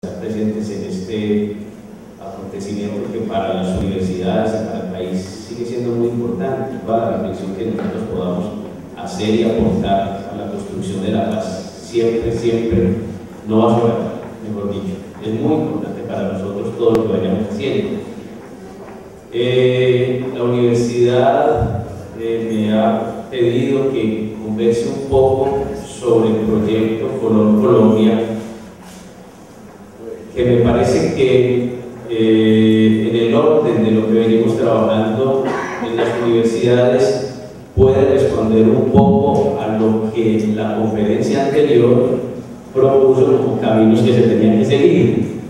estar presentes en este acontecimiento que para las universidades y para el país sigue siendo muy importante, para la reflexión que nosotros podamos hacer y aportar a la construcción de la paz. Siempre no va a sobrar, mejor dicho. Es muy importante para nosotros todo lo que vayamos haciendo. La universidad me ha pedido que converse un poco sobre el proyecto Color Colombia, que me parece que en el orden de lo que venimos trabajando en las universidades puede responder un poco a lo que la conferencia anterior propuso como caminos que se tenían que seguir.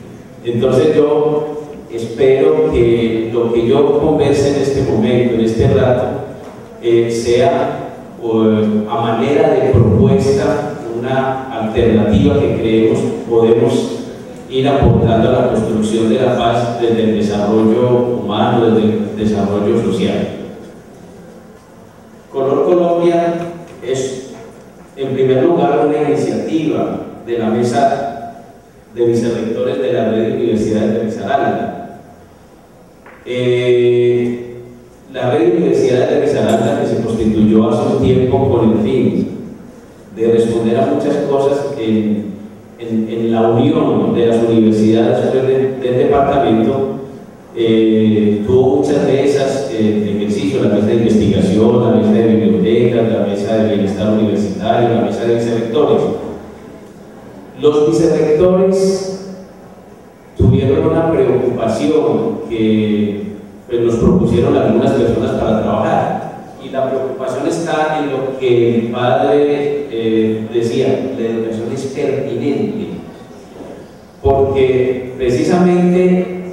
Entonces yo espero que lo que yo converse en este momento, en este rato, sea a manera de propuesta una alternativa que creemos podemos ir aportando a la construcción de la paz desde el desarrollo humano, desde el desarrollo social. Color Colombia es, en primer lugar, una iniciativa de la Mesa de Vicerrectores de la Red de Universidades de Risaralda. La Red de Universidades de Risaralda, que se constituyó hace un tiempo con el fin de responder a muchas cosas en la unión de las universidades del departamento, tuvo muchas mesas de ejercicio, la mesa de investigación, la mesa de bibliotecas, la mesa de bienestar universitario, la mesa de vicerrectores. Los vicerrectores tuvieron una preocupación que pues, nos propusieron algunas personas para trabajar, y la preocupación está en lo que el padre decía: la educación es pertinente, porque precisamente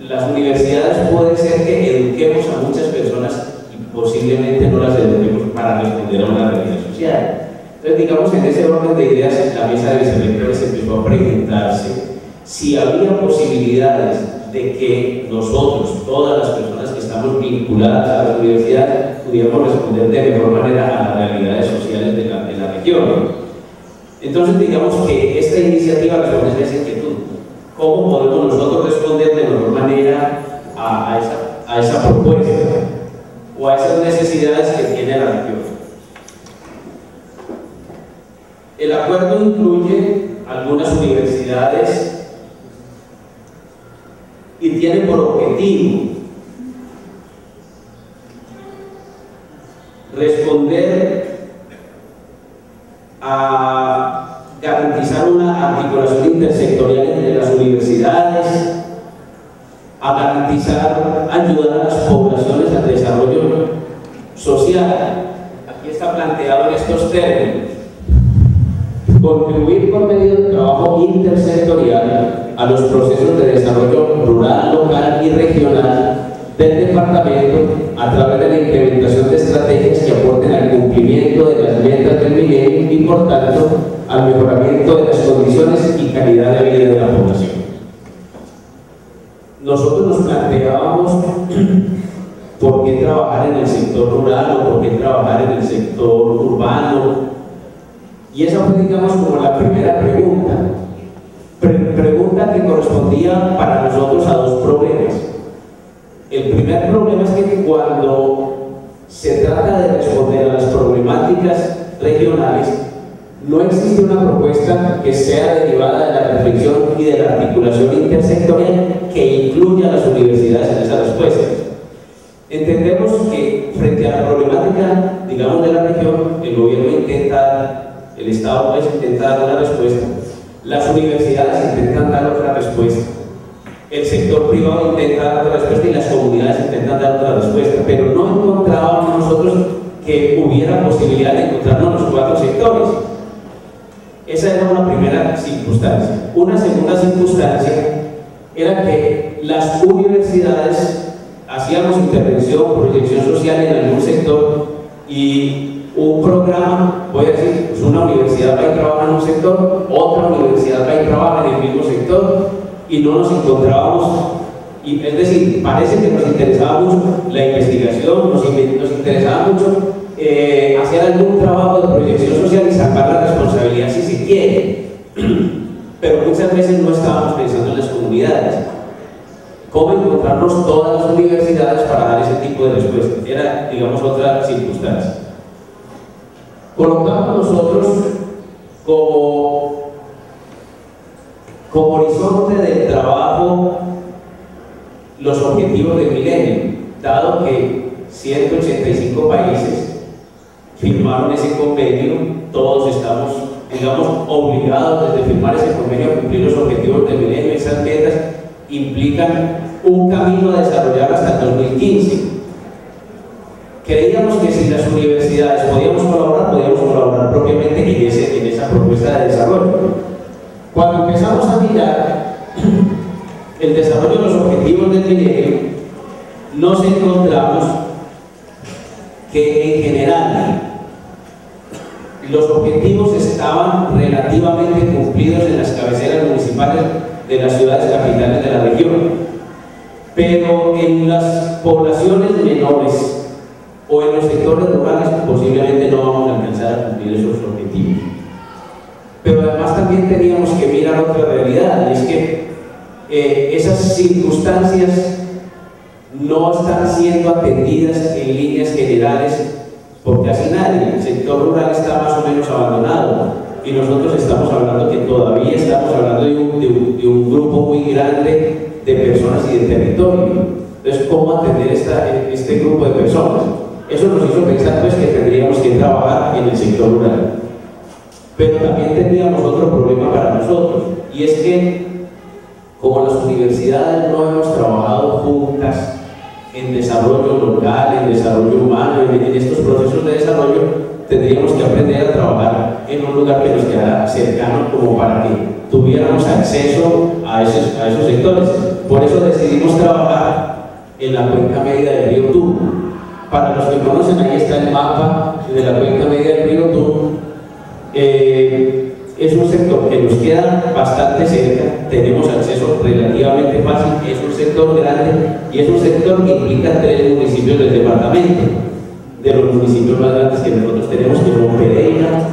las universidades puede ser que eduquemos a muchas personas y posiblemente no las eduquemos para responder a una realidad social. Entonces, digamos, en ese orden de ideas, la mesa de vicerrectores empezó a preguntarse si había posibilidades de que nosotros, todas las personas que estamos vinculadas a la universidad, pudiéramos responder de mejor manera a las realidades sociales de la región. Entonces, digamos que esta iniciativa responde a esa inquietud. ¿Cómo podemos nosotros responder de mejor manera a esa propuesta o a esas necesidades que tiene la región? El acuerdo incluye algunas universidades y tiene por objetivo responder a garantizar una articulación intersectorial entre las universidades, a garantizar, ayudar a las poblaciones al desarrollo social. Aquí está planteado en estos términos: contribuir por medio del trabajo intersectorial a los procesos de desarrollo rural, local y regional del departamento a través de la implementación de estrategias que aporten al cumplimiento de las metas del milenio y, por tanto, al mejoramiento de las condiciones y calidad de vida de la población. Nosotros nos planteábamos por qué trabajar en el sector rural o por qué trabajar en el sector urbano. Y esa fue, digamos, como la primera pregunta. Pregunta que correspondía para nosotros a dos problemas. El primer problema es que cuando se trata de responder a las problemáticas regionales, no existe una propuesta que sea derivada de la reflexión y de la articulación intersectorial que incluya a las universidades en esa respuesta. Entendemos que frente a la problemática, digamos, de la región, el gobierno intenta, el Estado pues intenta dar una respuesta, las universidades intentan dar otra respuesta, el sector privado intenta dar otra respuesta y las comunidades intentan dar otra respuesta, pero no encontrábamos nosotros que hubiera posibilidad de encontrarnos los cuatro sectores. Esa era una primera circunstancia. Una segunda circunstancia era que las universidades hacíamos intervención, proyección social en algún sector y un programa, voy a decir, pues una universidad va y trabaja en un sector, otra universidad va y trabaja en el mismo sector y no nos encontrábamos. Es decir, parece que nos interesaba mucho la investigación, nos interesaba mucho hacer algún trabajo de proyección social y sacar la responsabilidad si se quiere, pero muchas veces no estábamos pensando en las comunidades. ¿Cómo encontrarnos todas las universidades para dar ese tipo de respuestas? Era, digamos, otra circunstancia. Colocamos nosotros como horizonte del trabajo los objetivos del milenio, dado que 185 países firmaron ese convenio, todos estamos, digamos, obligados desde firmar ese convenio a cumplir los objetivos del milenio. Esas metas implican un camino a desarrollar hasta el 2015. Creíamos que si las universidades podíamos colaborar propiamente en esa propuesta de desarrollo. Cuando empezamos a mirar el desarrollo de los objetivos del milenio, nos encontramos que en general los objetivos estaban relativamente cumplidos en las cabeceras municipales de las ciudades capitales de la región, pero en las poblaciones menores o en los sectores rurales posiblemente no vamos a alcanzar a cumplir esos objetivos. Pero además también teníamos que mirar otra realidad, y es que esas circunstancias no están siendo atendidas en líneas generales por casi nadie. El sector rural está más o menos abandonado y nosotros estamos hablando que todavía estamos hablando de un grupo muy grande de personas y de territorio. Entonces, ¿cómo atender este grupo de personas? Eso nos hizo pensar pues que tendríamos que trabajar en el sector rural. Pero también tendríamos otro problema para nosotros, y es que como las universidades no hemos trabajado juntas en desarrollo local, en desarrollo humano, en estos procesos de desarrollo, tendríamos que aprender a trabajar en un lugar que nos quedara cercano como para que tuviéramos acceso a esos sectores. Por eso decidimos trabajar en la cuenca media del río Tubo. Para los que conocen, ahí está el mapa de la cuenca media del río Tubo. Es un sector que nos queda bastante cerca, tenemos acceso relativamente fácil, es un sector grande y es un sector que implica 3 municipios del departamento, de los municipios más grandes que nosotros tenemos, que son Pereira,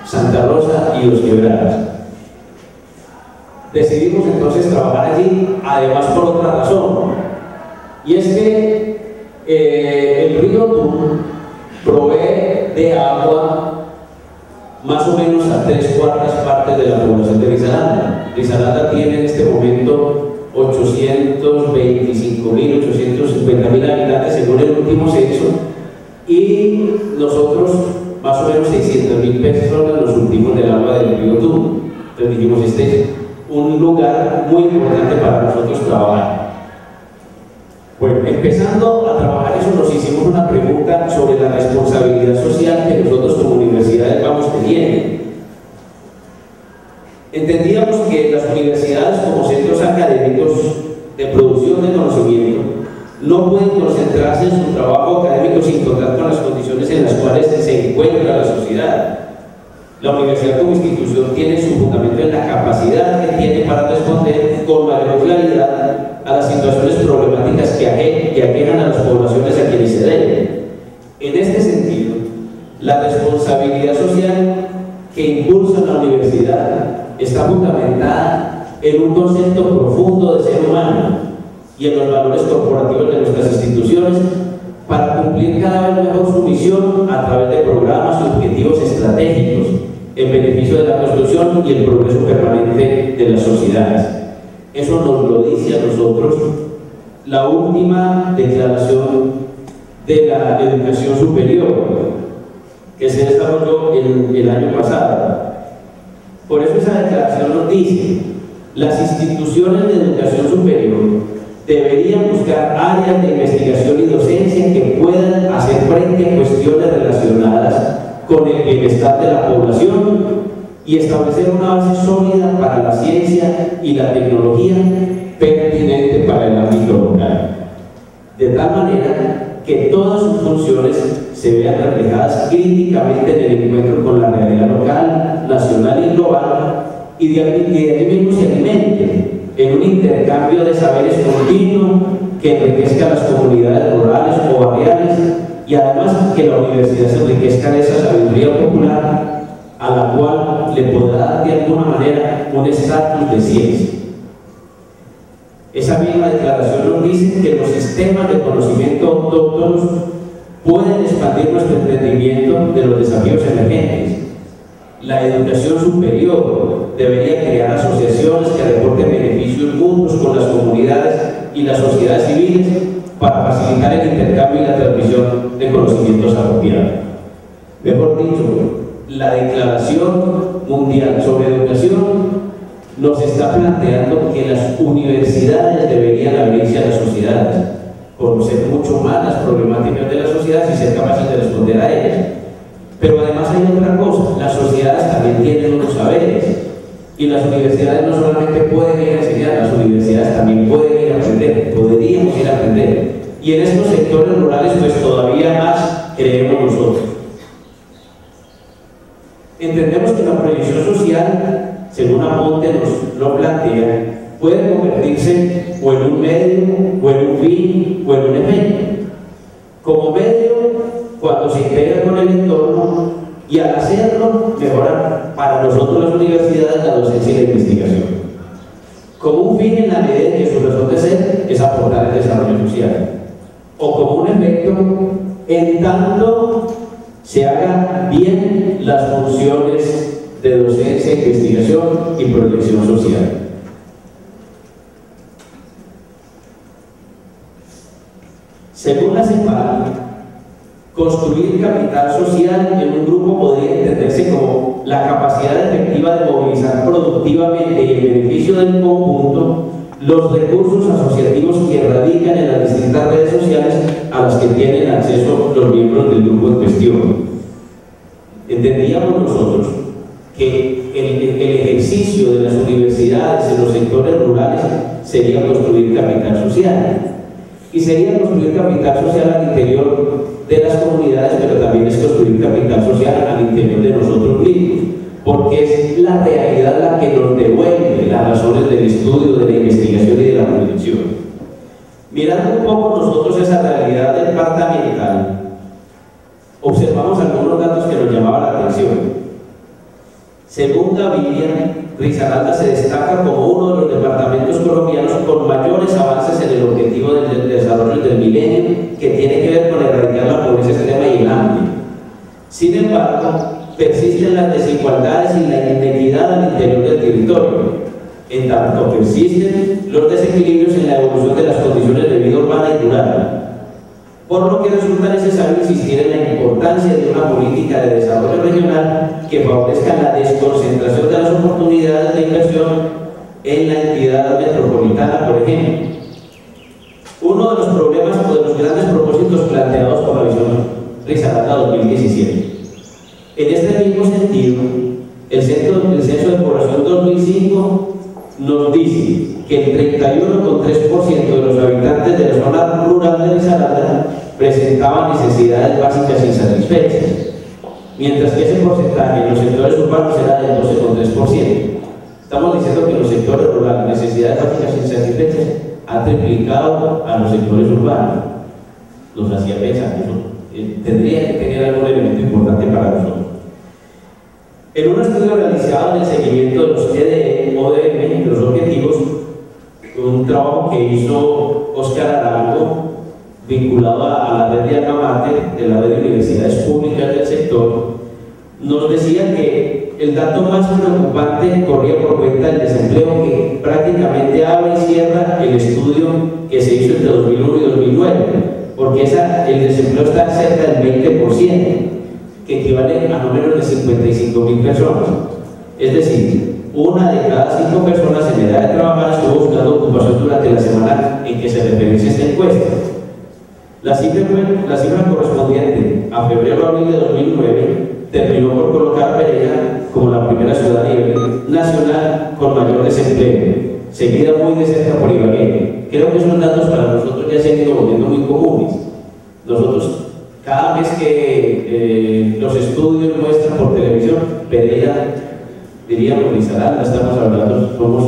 Santa Rosa y Los Quebradas. Decidimos entonces trabajar allí, además por otra razón, y es que el río Tubo provee de agua más o menos a 3/4 partes de la población de Risaralda. Risaralda tiene en este momento 825.000, 850.000 habitantes según el último censo, y nosotros más o menos 600.000 personas nos surtimos del agua del río Tubo. Entonces dijimos, este es un lugar muy importante para nosotros trabajar. Bueno, empezando a trabajar eso, nos hicimos una pregunta sobre la responsabilidad social que nosotros como universidades vamos teniendo. Entendíamos que las universidades como centros académicos de producción de conocimiento no pueden concentrarse en su trabajo académico sin contar con las condiciones en las cuales se encuentra la sociedad. La universidad como institución tiene su fundamento en la capacidad que tiene para responder con mayor claridad a las situaciones problemáticas que aquejan a las poblaciones a quienes se deben. En este sentido, la responsabilidad social que impulsa la universidad está fundamentada en un concepto profundo de ser humano y en los valores corporativos de nuestras instituciones para cumplir cada vez mejor su misión a través de programas y objetivos estratégicos en beneficio de la construcción y el progreso permanente de las sociedades. Eso nos lo dice a nosotros la última declaración de la educación superior que se desarrolló el año pasado. Por eso esa declaración nos dice: las instituciones de educación superior deberían buscar áreas de investigación y docencia que puedan hacer frente a cuestiones relacionadas con el bienestar de la población y establecer una base sólida para la ciencia y la tecnología pertinente para el ámbito local, de tal manera que todas sus funciones se vean reflejadas críticamente en el encuentro con la realidad local, nacional y global, y de ahí mismo se alimente en un intercambio de saberes continuo que enriquezca a las comunidades rurales o barriales, y además que la universidad se enriquezca de esa sabiduría popular a la cual le podrá dar de alguna manera un estatus de ciencia. Esa misma declaración nos dice que los sistemas de conocimiento autóctonos pueden expandir nuestro entendimiento de los desafíos emergentes. La educación superior debería crear asociaciones que reporten beneficios mutuos con las comunidades y las sociedades civiles para facilitar el intercambio y la transmisión de conocimientos apropiados. Mejor dicho, la Declaración Mundial sobre Educación nos está planteando que las universidades deberían abrirse a las sociedades, conocer mucho más las problemáticas de la sociedad y ser capaces de responder a ellas. Pero además hay otra cosa, las sociedades también tienen unos saberes y las universidades no solamente pueden ir a enseñar, las universidades también pueden ir a aprender, podríamos ir a aprender. Y en estos sectores rurales pues todavía más creemos nosotros. Entendemos que la proyección social, según Aponte nos lo plantea, puede convertirse o en un medio, o en un fin, o en un efecto. Como medio, cuando se integra con el entorno, y al hacerlo, mejorar para nosotros las universidades la docencia y la investigación. Como un fin en la medida en que su razón de ser es aportar el desarrollo social. O como un efecto, en tanto se hagan bien las funciones de docencia, investigación y protección social. Según la CEPAL, construir capital social en un grupo podría entenderse como la capacidad efectiva de movilizar productivamente y en beneficio del conjunto los recursos asociativos que radican en las distintas redes sociales a las que tienen acceso los miembros del grupo en cuestión. Entendíamos nosotros que el ejercicio de las universidades en los sectores rurales sería construir capital social. Y sería construir capital social al interior de las comunidades, pero también es construir capital social al interior de nosotros mismos, porque es la realidad la que nos devuelve las razones del estudio, de la investigación y de la proyección. Mirando un poco nosotros esa realidad departamental, observamos algunos datos que nos llamaban la atención. Según Gaviria, Risaralda se destaca como uno de los departamentos colombianos con mayores avances en el objetivo del desarrollo del milenio, que tiene que ver con erradicar la pobreza extrema y el hambre. Sin embargo, persisten las desigualdades y la inequidad al interior del territorio, en tanto persisten los desequilibrios en la evolución de las condiciones de vida urbana y rural. Por lo que resulta necesario insistir en la importancia de una política de desarrollo regional que favorezca la desconcentración de las oportunidades de inversión en la entidad metropolitana, por ejemplo. Uno de los problemas o de los grandes propósitos planteados por la visión Risaralda 2017. En este mismo sentido, el Censo de Población 2005 nos dice que el 31,3% de los habitantes de la zona rural de Risaralda presentaban necesidades básicas insatisfechas, mientras que ese porcentaje en los sectores urbanos era del 12,3%. Estamos diciendo que en los sectores rurales necesidades básicas insatisfechas ha triplicado a los sectores urbanos. Nos hacía pensar que eso tendría que tener algún elemento importante para nosotros. En un estudio realizado en el seguimiento de los ODM, los objetivos, un trabajo que hizo Óscar Arango, vinculado a la red de Alma de la red de universidades públicas del sector, nos decía que el dato más preocupante corría por cuenta del desempleo, que prácticamente abre y cierra el estudio que se hizo entre 2001 y 2009, porque el desempleo está cerca del 20%, que equivale a no menos de 55.000 personas. Es decir, una de cada 5 personas en edad de trabajar estuvo buscando ocupación durante la semana en que se referencia esta encuesta. La cifra correspondiente a febrero-abril de 2009 terminó por colocar a Pereira como la primera ciudad a nivel nacional con mayor desempleo, seguida muy de cerca por Ibagué. Creo que esos datos para nosotros ya se han ido volviendo muy comunes. Nosotros, cada vez que los estudios muestran por televisión Pereira, diríamos Risaralda, estamos hablando, somos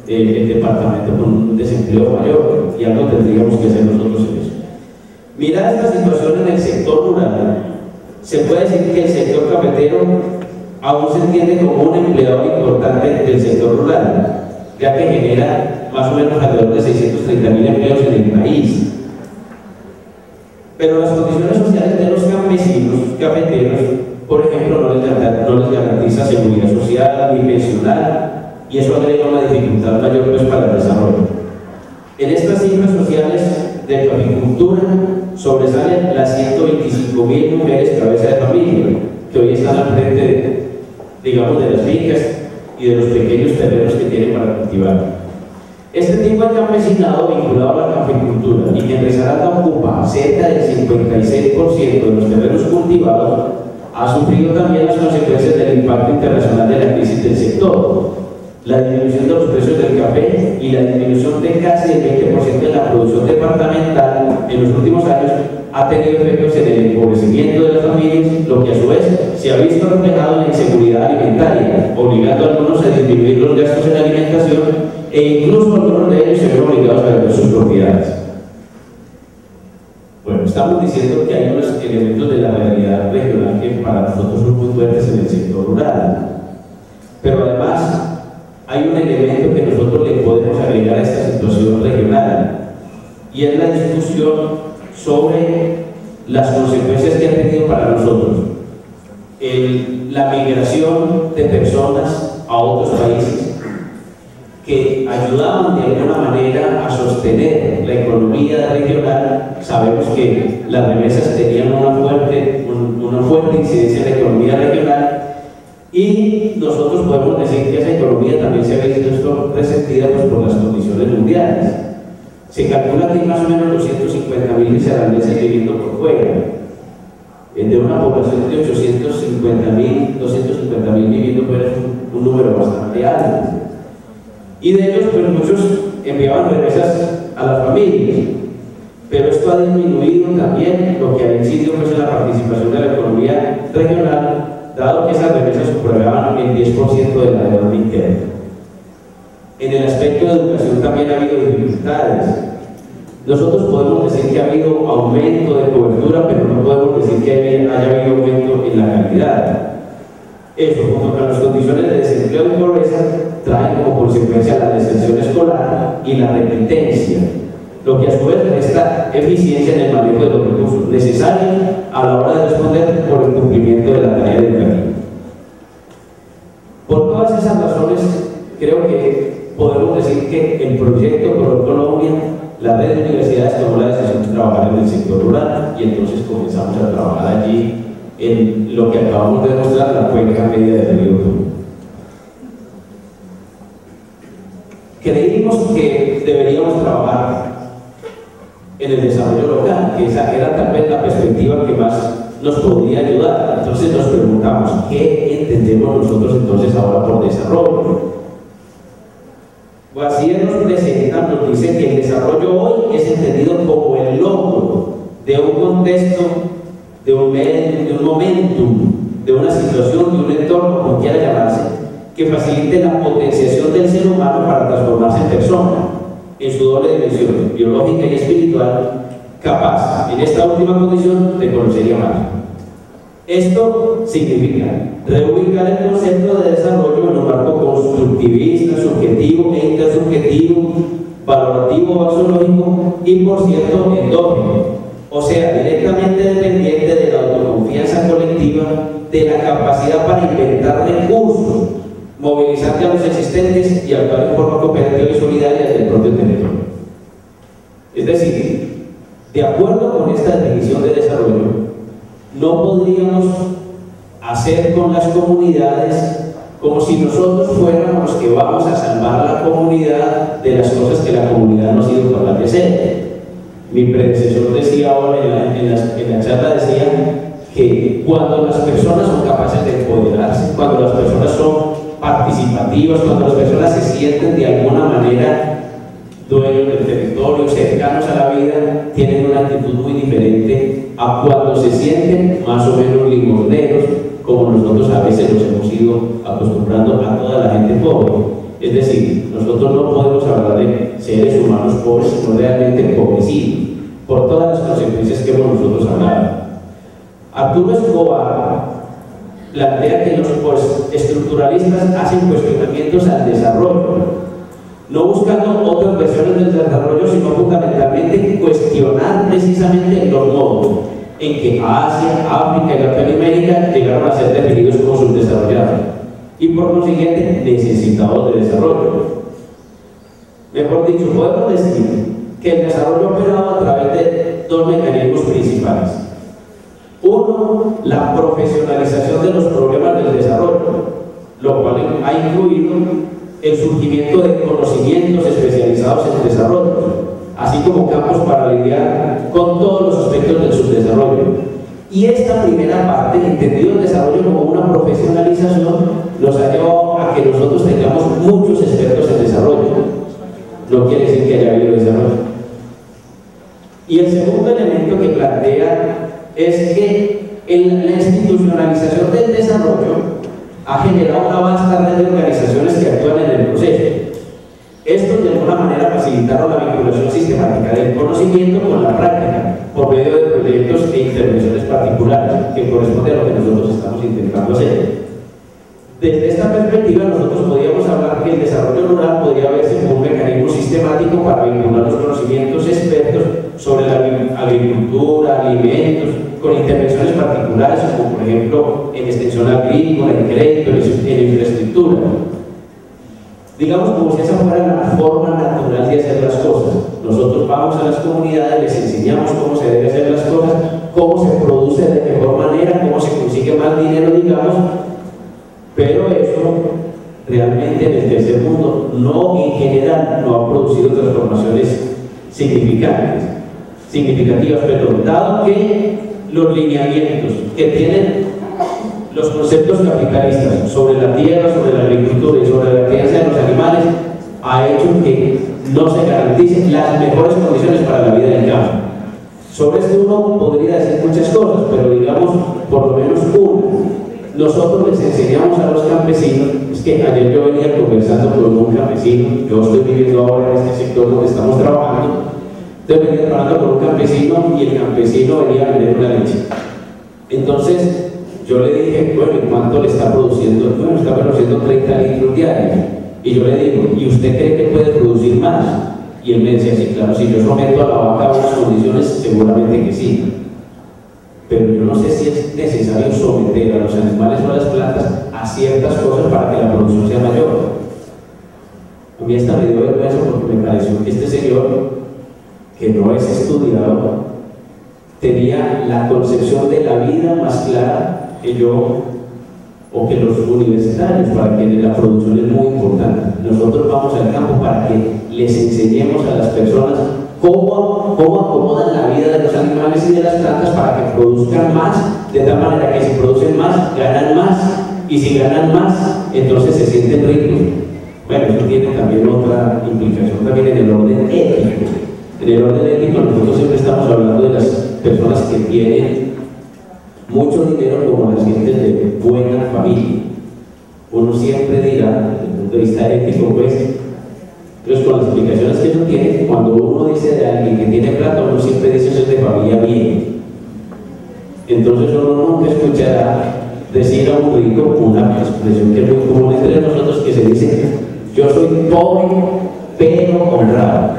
el departamento con un desempleo mayor, y algo tendríamos que hacer nosotros en eso. Mirar esta situación en el sector rural, se puede decir que el sector cafetero aún se entiende como un empleador importante del sector rural, ya que genera más o menos alrededor de 630.000 empleos en el país. Pero las condiciones sociales de los campesinos, cafeteros, por ejemplo, no les garantiza seguridad social ni pensional, y eso agrega una dificultad mayor pues, para el desarrollo. En estas cifras sociales de caficultura sobresalen las 125.000 mujeres cabeza de familia, que hoy están al frente, digamos, de las fincas y de los pequeños terrenos que tienen para cultivar. Este tipo de campesinado vinculado a la caficultura y que Risaralda ocupa cerca del 56% de los terrenos cultivados, ha sufrido también las consecuencias del impacto internacional de la crisis del sector. La disminución de los precios del café y la disminución de casi el 20% de la producción departamental en los últimos años ha tenido efectos en el empobrecimiento de las familias, lo que a su vez se ha visto reflejado en la inseguridad alimentaria, obligando a algunos a disminuir los gastos en alimentación e incluso algunos de ellos se ven obligados a vender sus propiedades. Bueno, estamos diciendo que hay unos elementos de la realidad regional que para nosotros son muy fuertes en el sector rural, pero además hay un elemento que nosotros le podemos agregar a esta situación regional, y es la discusión sobre las consecuencias que ha tenido para nosotros la migración de personas a otros países que ayudaban de alguna manera a sostener la economía regional. Sabemos que las remesas tenían una fuerte incidencia en la economía regional, y nosotros podemos decir que esa economía también se ha visto resentida pues, por las condiciones mundiales. Se calcula que hay más o menos 250.000 risaraldenses viviendo por fuera, de una población de 250.000 viviendo fuera, es un número bastante alto. Y de ellos, pues muchos enviaban remesas a las familias, pero esto ha disminuido también, lo que ha incidido pues, en la participación de la economía regional, dado que esas remesas superaban el 10% de la demanda interna. En el aspecto de educación también ha habido dificultades. Nosotros podemos decir que ha habido aumento de cobertura, pero no podemos decir que haya habido aumento en la calidad. Eso, junto con las condiciones de desempleo y pobreza, trae como consecuencia la deserción escolar y la repitencia, lo que a su vez resta eficiencia en el manejo de los recursos necesarios a la hora de responder por el cumplimiento de la tarea educativa. Por todas esas razones, creo que podemos decir que el proyecto Colombia, la red de universidades tomó la decisión de trabajar en el sector rural, y entonces comenzamos a trabajar allí en lo que acabamos de demostrar, la cuenca media del río Turbio. Creímos que deberíamos trabajar en el desarrollo local, que esa era tal vez la perspectiva que más nos podría ayudar. Entonces nos preguntamos, ¿qué entendemos nosotros entonces ahora por desarrollo? Guacier nos presenta, nos dice que el desarrollo hoy es entendido como el logro de un contexto, de un momentum, de una situación, de un entorno, como quiera llamarse, que facilite la potenciación del ser humano para transformarse en persona, en su doble dimensión, biológica y espiritual, capaz, en esta última condición, de conocer y amar. Esto significa reubicar el concepto de desarrollo en un marco constructivista, subjetivo e intersubjetivo, valorativo, axiológico y, por cierto, endógeno, o sea, directamente dependiente de la autoconfianza colectiva, de la capacidad para inventar recursos, movilizar a los existentes y actuar en forma cooperativa y solidaria desde el propio territorio. Es decir, de acuerdo con esta definición de desarrollo, no podríamos hacer con las comunidades como si nosotros fuéramos los que vamos a salvar a la comunidad de las cosas que la comunidad no ha sido capaz de hacer. Mi predecesor decía ahora en la charla, decía que cuando las personas son capaces de empoderarse, cuando las personas son participativas, cuando las personas se sienten de alguna manera dueños del territorio, cercanos a la vida, tienen una actitud muy diferente a cuando se sienten más o menos limosneros, como nosotros a veces nos hemos ido acostumbrando a toda la gente pobre. Es decir, nosotros no podemos hablar de seres humanos pobres, sino realmente empobrecidos, por todas las consecuencias que hemos nosotros hablado. Arturo Escobar plantea que los estructuralistas hacen cuestionamientos al desarrollo, no buscando otras versiones del desarrollo, sino fundamentalmente cuestionar precisamente los modos en que Asia, África y Latinoamérica llegaron a ser definidos como subdesarrollados y por consiguiente necesitados de desarrollo. Mejor dicho, podemos decir que el desarrollo ha operado a través de dos mecanismos principales. Uno, la profesionalización de los problemas del desarrollo, lo cual ha incluido el surgimiento de conocimientos especializados en desarrollo, así como campos para lidiar con todos los aspectos del subdesarrollo. Y esta primera parte, entendido el desarrollo como una profesionalización, nos ha llevado a que nosotros tengamos muchos expertos en desarrollo. No quiere decir que haya habido desarrollo. Y el segundo elemento que plantea es que la institucionalización del desarrollo ha generado una vasta red de organizaciones que actúan en el proceso. Estos de alguna manera facilitaron la vinculación sistemática del conocimiento con la práctica por medio de proyectos e intervenciones particulares que corresponde a lo que nosotros estamos intentando hacer. Desde esta perspectiva nosotros podríamos hablar que el desarrollo rural podría verse como un mecanismo sistemático para vincular los conocimientos expertos sobre la agricultura, alimentos, con intervenciones particulares como por ejemplo en extensión agrícola, en crédito, en infraestructura. Digamos como si esa fuera la forma natural de hacer las cosas. Nosotros vamos a las comunidades, les enseñamos cómo se debe hacer las cosas, cómo se produce de mejor manera, cómo se consigue más dinero, digamos. Pero eso realmente en el tercer mundo en general no ha producido transformaciones significativas, pero dado que los lineamientos que tienen los conceptos capitalistas sobre la tierra, sobre la agricultura y sobre la crianza de los animales ha hecho que no se garanticen las mejores condiciones para la vida del campo. Sobre esto uno podría decir muchas cosas, pero digamos por lo menos una. Nosotros les enseñamos a los campesinos, es que ayer yo venía conversando con un campesino, yo estoy viviendo ahora en este sector donde estamos trabajando, entonces venía trabajando con un campesino y el campesino venía a vender una leche. Entonces yo le dije, bueno, ¿cuánto le está produciendo? Bueno, está produciendo 30 litros diarios. Y yo le digo, ¿y usted cree que puede producir más? Y él me decía, sí, claro, si yo someto a la vaca a unas condiciones, seguramente que sí. Pero yo no sé si es necesario someter a los animales o a las plantas a ciertas cosas para que la producción sea mayor. A mí esta me dio vergüenza porque me pareció que este señor, que no es estudiado, tenía la concepción de la vida más clara que yo o que los universitarios, para quienes la producción es muy importante. Nosotros vamos al campo para que les enseñemos a las personas cómo acomodan la vida de los animales y de las plantas para que produzcan más, de tal manera que si producen más, ganan más, y si ganan más, entonces se sienten ricos. Bueno, eso tiene también otra implicación también en el orden ético. En el orden ético nosotros siempre estamos hablando de las personas que tienen mucho dinero como las gentes de buena familia. Uno siempre dirá, desde el punto de vista ético, pues, entonces con las explicaciones que uno tiene, cuando uno dice de alguien que tiene plata, uno siempre dice eso es de familia bien. Entonces uno nunca escuchará decir a un rico una expresión que es muy común entre nosotros, que se dice, yo soy pobre pero honrado.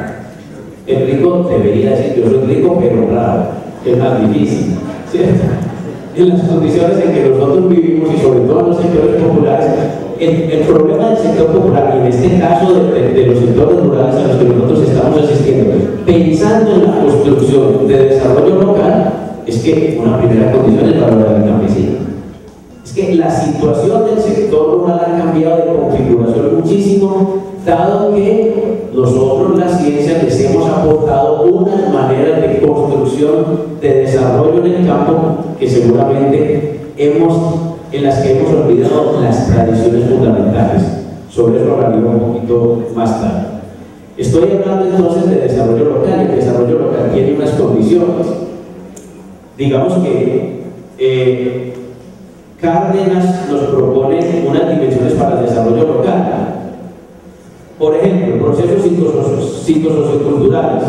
El rico debería decir, yo soy rico pero honrado, que es más difícil, ¿cierto? En las condiciones en que nosotros vivimos y sobre todo en los sectores populares, el problema del sector popular, y en este caso de los sectores rurales a los que nosotros estamos asistiendo, pensando en la construcción de desarrollo local, es que una primera condición es valorar al campesino. Es que la situación del sector rural ha cambiado de configuración muchísimo, dado que nosotros, la ciencia, les hemos aportado unas maneras de construcción, de desarrollo en el campo, que seguramente en las que hemos olvidado las tradiciones fundamentales. Sobre eso hablaré un poquito más tarde. Estoy hablando entonces de desarrollo local. El desarrollo local tiene unas condiciones. Digamos que Cárdenas nos propone unas dimensiones para el desarrollo local. Por ejemplo, procesos psicosocioculturales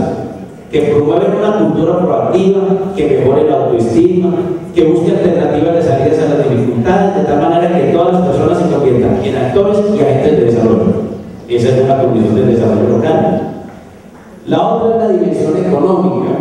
que promueven una cultura proactiva, que mejore la autoestima, que busque alternativas de salidas a las dificultades, de tal manera que todas las personas se conviertan en actores y agentes de desarrollo. Esa es una condición del desarrollo local. La otra es la dimensión económica,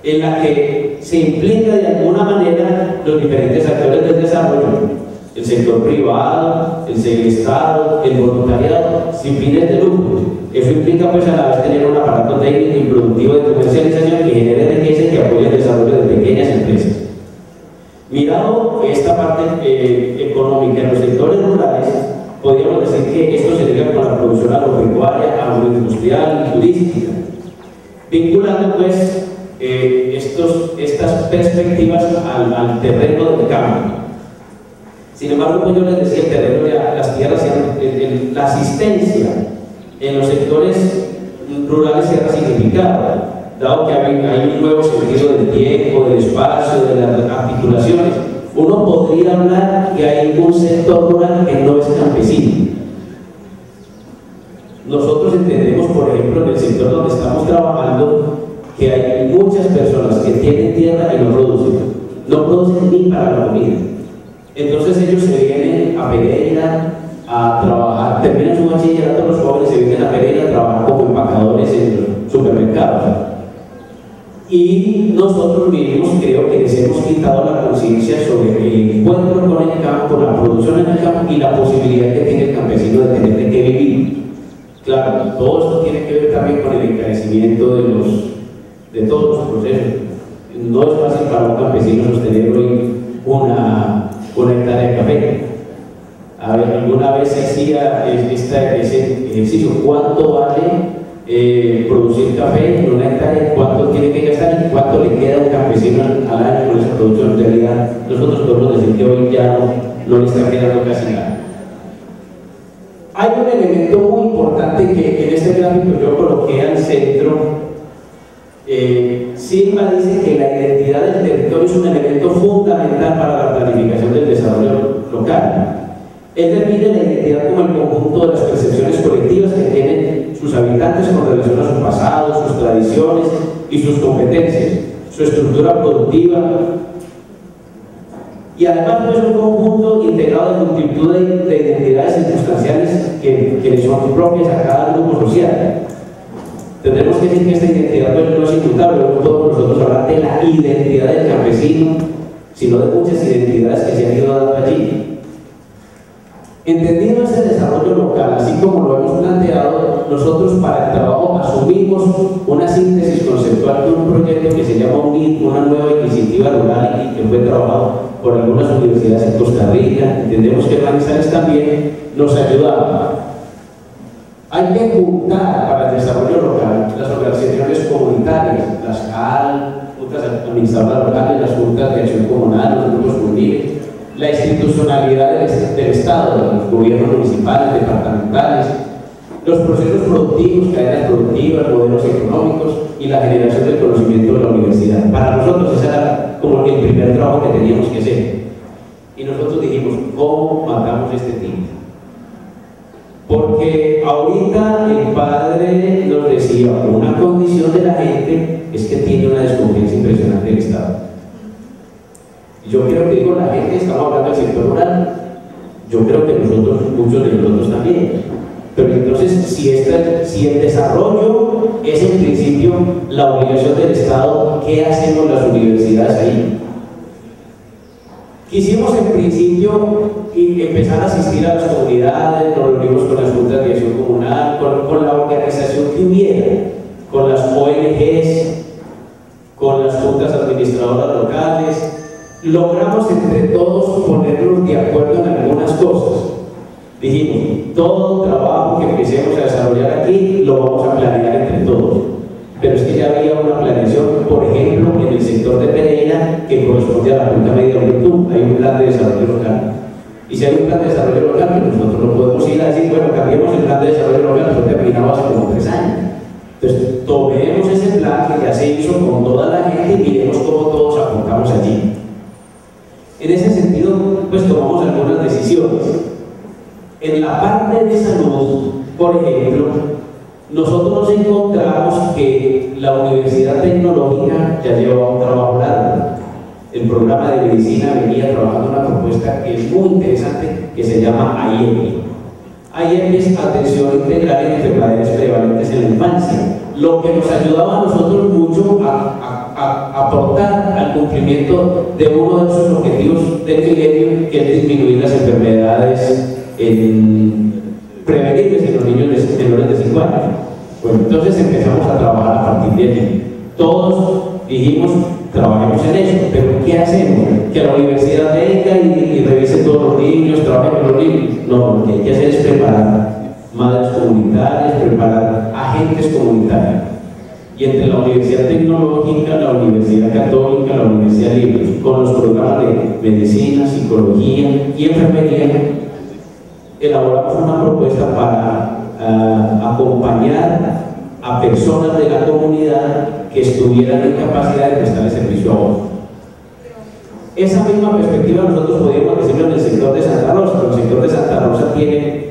en la que se implica de alguna manera los diferentes actores del desarrollo, el sector privado, el Estado, el voluntariado, sin fines de lucro. Eso implica pues a la vez tener un aparato técnico y productivo de comercialización que genere riqueza y que apoye el desarrollo de pequeñas empresas. Mirado esta parte económica en los sectores rurales, podríamos decir que esto se liga con la producción agropecuaria, agroindustrial y turística, vinculando pues estas perspectivas al terreno del campo. Sin embargo, pues yo les decía, el terreno de las tierras, la asistencia en los sectores rurales se ha significado, dado que hay un nuevo sentido del tiempo, del espacio, de las articulaciones. Uno podría hablar que hay un sector rural que no es campesino. Nosotros entendemos, por ejemplo, en el sector donde estamos trabajando, que hay muchas personas que tienen tierra y no producen ni para la comida. Entonces ellos se vienen a Pereira a trabajar, terminan su bachillerato, los jóvenes se vienen a Pereira a trabajar como empacadores en los supermercados. Y nosotros mismos creo que les hemos quitado la conciencia sobre el encuentro con el campo, la producción en el campo y la posibilidad que tiene el campesino de tener que vivir. Claro, todo esto tiene que ver también con el encarecimiento de todos los procesos. No es fácil para un campesino sostener hoy una hectárea de café. A ver, alguna vez se hacía ese ejercicio: ¿cuánto vale producir café en una hectárea? ¿Cuánto tiene que gastar y cuánto le queda a un campesino al año con esa producción? En realidad, nosotros podemos decir que hoy ya no le está quedando casi nada. Hay un elemento muy importante que en este gráfico yo coloqué al centro. Silva dice que la identidad del territorio es un elemento fundamental para la planificación del desarrollo local. Él define la identidad como el conjunto de las percepciones colectivas que tienen sus habitantes con relación a su pasado, sus tradiciones y sus competencias, su estructura productiva, y además no es un conjunto integrado de multitud de identidades circunstanciales que son propias a cada grupo social. Tendremos que decir que esta identidad no es inmutable, no podemos nosotros hablar de la identidad del campesino, sino de muchas identidades que se han ido dando allí. Entendiendo ese desarrollo local, así como lo hemos planteado, nosotros para el trabajo asumimos una síntesis conceptual de un proyecto que se llama UNID, una nueva iniciativa rural, y que fue trabajado por algunas universidades en Costa Rica. Entendemos que Manizales también nos ayudaba. Hay que juntar para el desarrollo local las organizaciones comunitarias, las CAL, juntas administradoras locales, las juntas de acción comunal, los grupos juveniles, la institucionalidad del Estado, los gobiernos municipales, departamentales, los procesos productivos, cadenas productivas, modelos económicos y la generación del conocimiento de la universidad. Para nosotros ese era como el primer trabajo que teníamos que hacer. Y nosotros dijimos, ¿cómo matamos este tiempo? Porque ahorita el padre nos decía, una condición de la gente es que tiene una desconfianza impresionante del Estado. Yo creo que digo la gente, estamos hablando del sector rural, yo creo que nosotros, muchos de nosotros también. Pero entonces, si el desarrollo es en principio la obligación del Estado, ¿qué hacemos las universidades ahí? Quisimos en principio empezar a asistir a las comunidades, nos reunimos con las juntas de acción comunal, con la organización que hubiera, con las ONGs, con las juntas administradoras locales. Logramos entre todos ponernos de acuerdo en algunas cosas. Dijimos, todo trabajo que empecemos a desarrollar aquí lo vamos a planear entre todos. Pero es que ya había una planeación, por ejemplo, en el sector de Pereira, que corresponde a la Junta Media Juventud. Hay un plan de desarrollo local. Y si hay un plan de desarrollo local, pues nosotros no podemos ir a decir, bueno, cambiemos el plan de desarrollo local, eso terminaba hace como 3 años. Entonces, tomemos ese plan que ya se hizo con toda la gente y miremos cómo todos apuntamos allí. En ese sentido, pues tomamos algunas decisiones. En la parte de salud, por ejemplo, nosotros nos encontramos que la Universidad Tecnológica ya llevaba un trabajo largo. El programa de medicina venía trabajando una propuesta que es muy interesante, que se llama AIEPI. hay EPIs, atención integral en enfermedades prevalentes en la infancia, lo que nos ayudaba a nosotros mucho a aportar al cumplimiento de uno de esos objetivos del milenio, que es disminuir las enfermedades prevenibles en los niños menores de 5 años. Bueno, entonces empezamos a trabajar a partir de allí. Todos dijimos, trabajemos en eso, pero ¿qué hacemos? Que la universidad venga y revise todos los niños, trabaje con los niños. No, lo que hay que hacer es preparar madres comunitarias, preparar agentes comunitarios. Y entre la Universidad Tecnológica, la Universidad Católica, la Universidad Libre, con los programas de medicina, psicología y enfermería, elaboramos una propuesta para acompañar a personas de la comunidad que estuvieran en capacidad de prestar el servicio a otros. Esa misma perspectiva nosotros podríamos decirlo en el sector de Santa Rosa, pero el sector de Santa Rosa tiene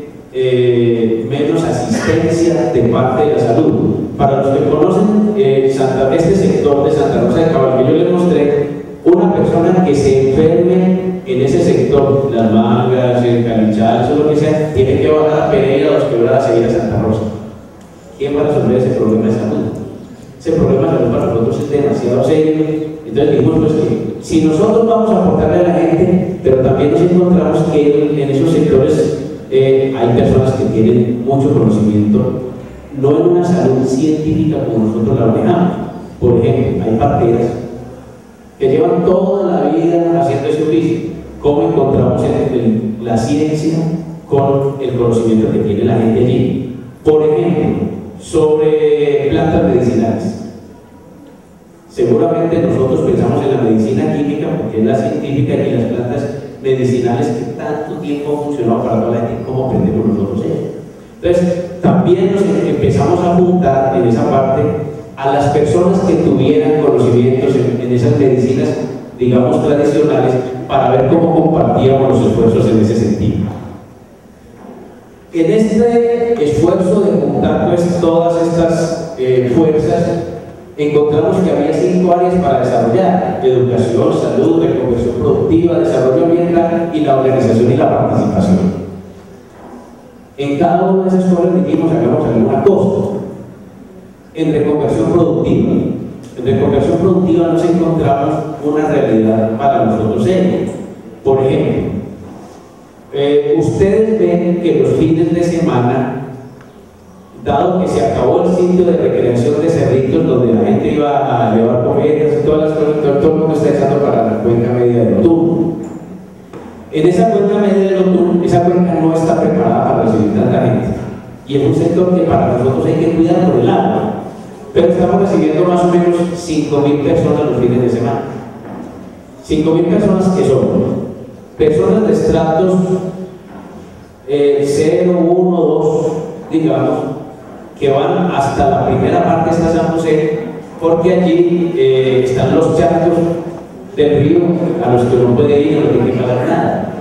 menos asistencia de parte de la salud. Para los que conocen este sector de Santa Rosa de Cabal, que yo les mostré, una persona que se enferme en ese sector, Las Mangas, el Calichal, eso lo que sea, tiene que bajar a Pereira 2 quebradas a ir a Santa Rosa. ¿Quién va a resolver ese problema de salud? Ese problema de salud para nosotros es demasiado serio. Entonces dijimos pues, que si nosotros vamos a aportarle a la gente, pero también nos encontramos que en esos sectores hay personas que tienen mucho conocimiento, no en una salud científica como nosotros la manejamos. Por ejemplo, hay parteras que llevan toda la vida haciendo ese oficio. ¿Cómo encontramos la ciencia con el conocimiento que tiene la gente allí? Por ejemplo, sobre plantas medicinales. Seguramente nosotros pensamos en la medicina química porque es la científica, y las plantas medicinales que tanto tiempo han funcionado para toda la gente, ¿cómo aprendemos nosotros eso? Entonces, también nos empezamos a juntar en esa parte a las personas que tuvieran conocimientos en esas medicinas, digamos, tradicionales, para ver cómo compartíamos los esfuerzos en ese sentido. En este esfuerzo de juntar pues, todas estas fuerzas, encontramos que había 5 áreas para desarrollar: educación, salud, reconversión productiva, desarrollo ambiental y la organización y la participación. En cada una de esas cosas dijimos, hagamos alguna cosa. En reconversión productiva nos encontramos una realidad para nosotros serios. Por ejemplo, ustedes ven que los fines de semana, dado que se acabó el sitio de recreación de Cerritos, donde la gente iba a llevar cometas y todas las cosas, todo el mundo está echando para la cuenca media de Otún. En esa cuenca media de Otún, esa cuenca no está preparada para recibir tanta gente, y es un sector que para nosotros hay que cuidar por el agua, pero estamos recibiendo más o menos 5.000 personas los fines de semana. 5.000 personas que son personas de estratos 0, 1, 2, digamos, que van hasta la primera parte de San José, porque allí están los charcos del río a los que uno puede ir, no tiene que pagar nada.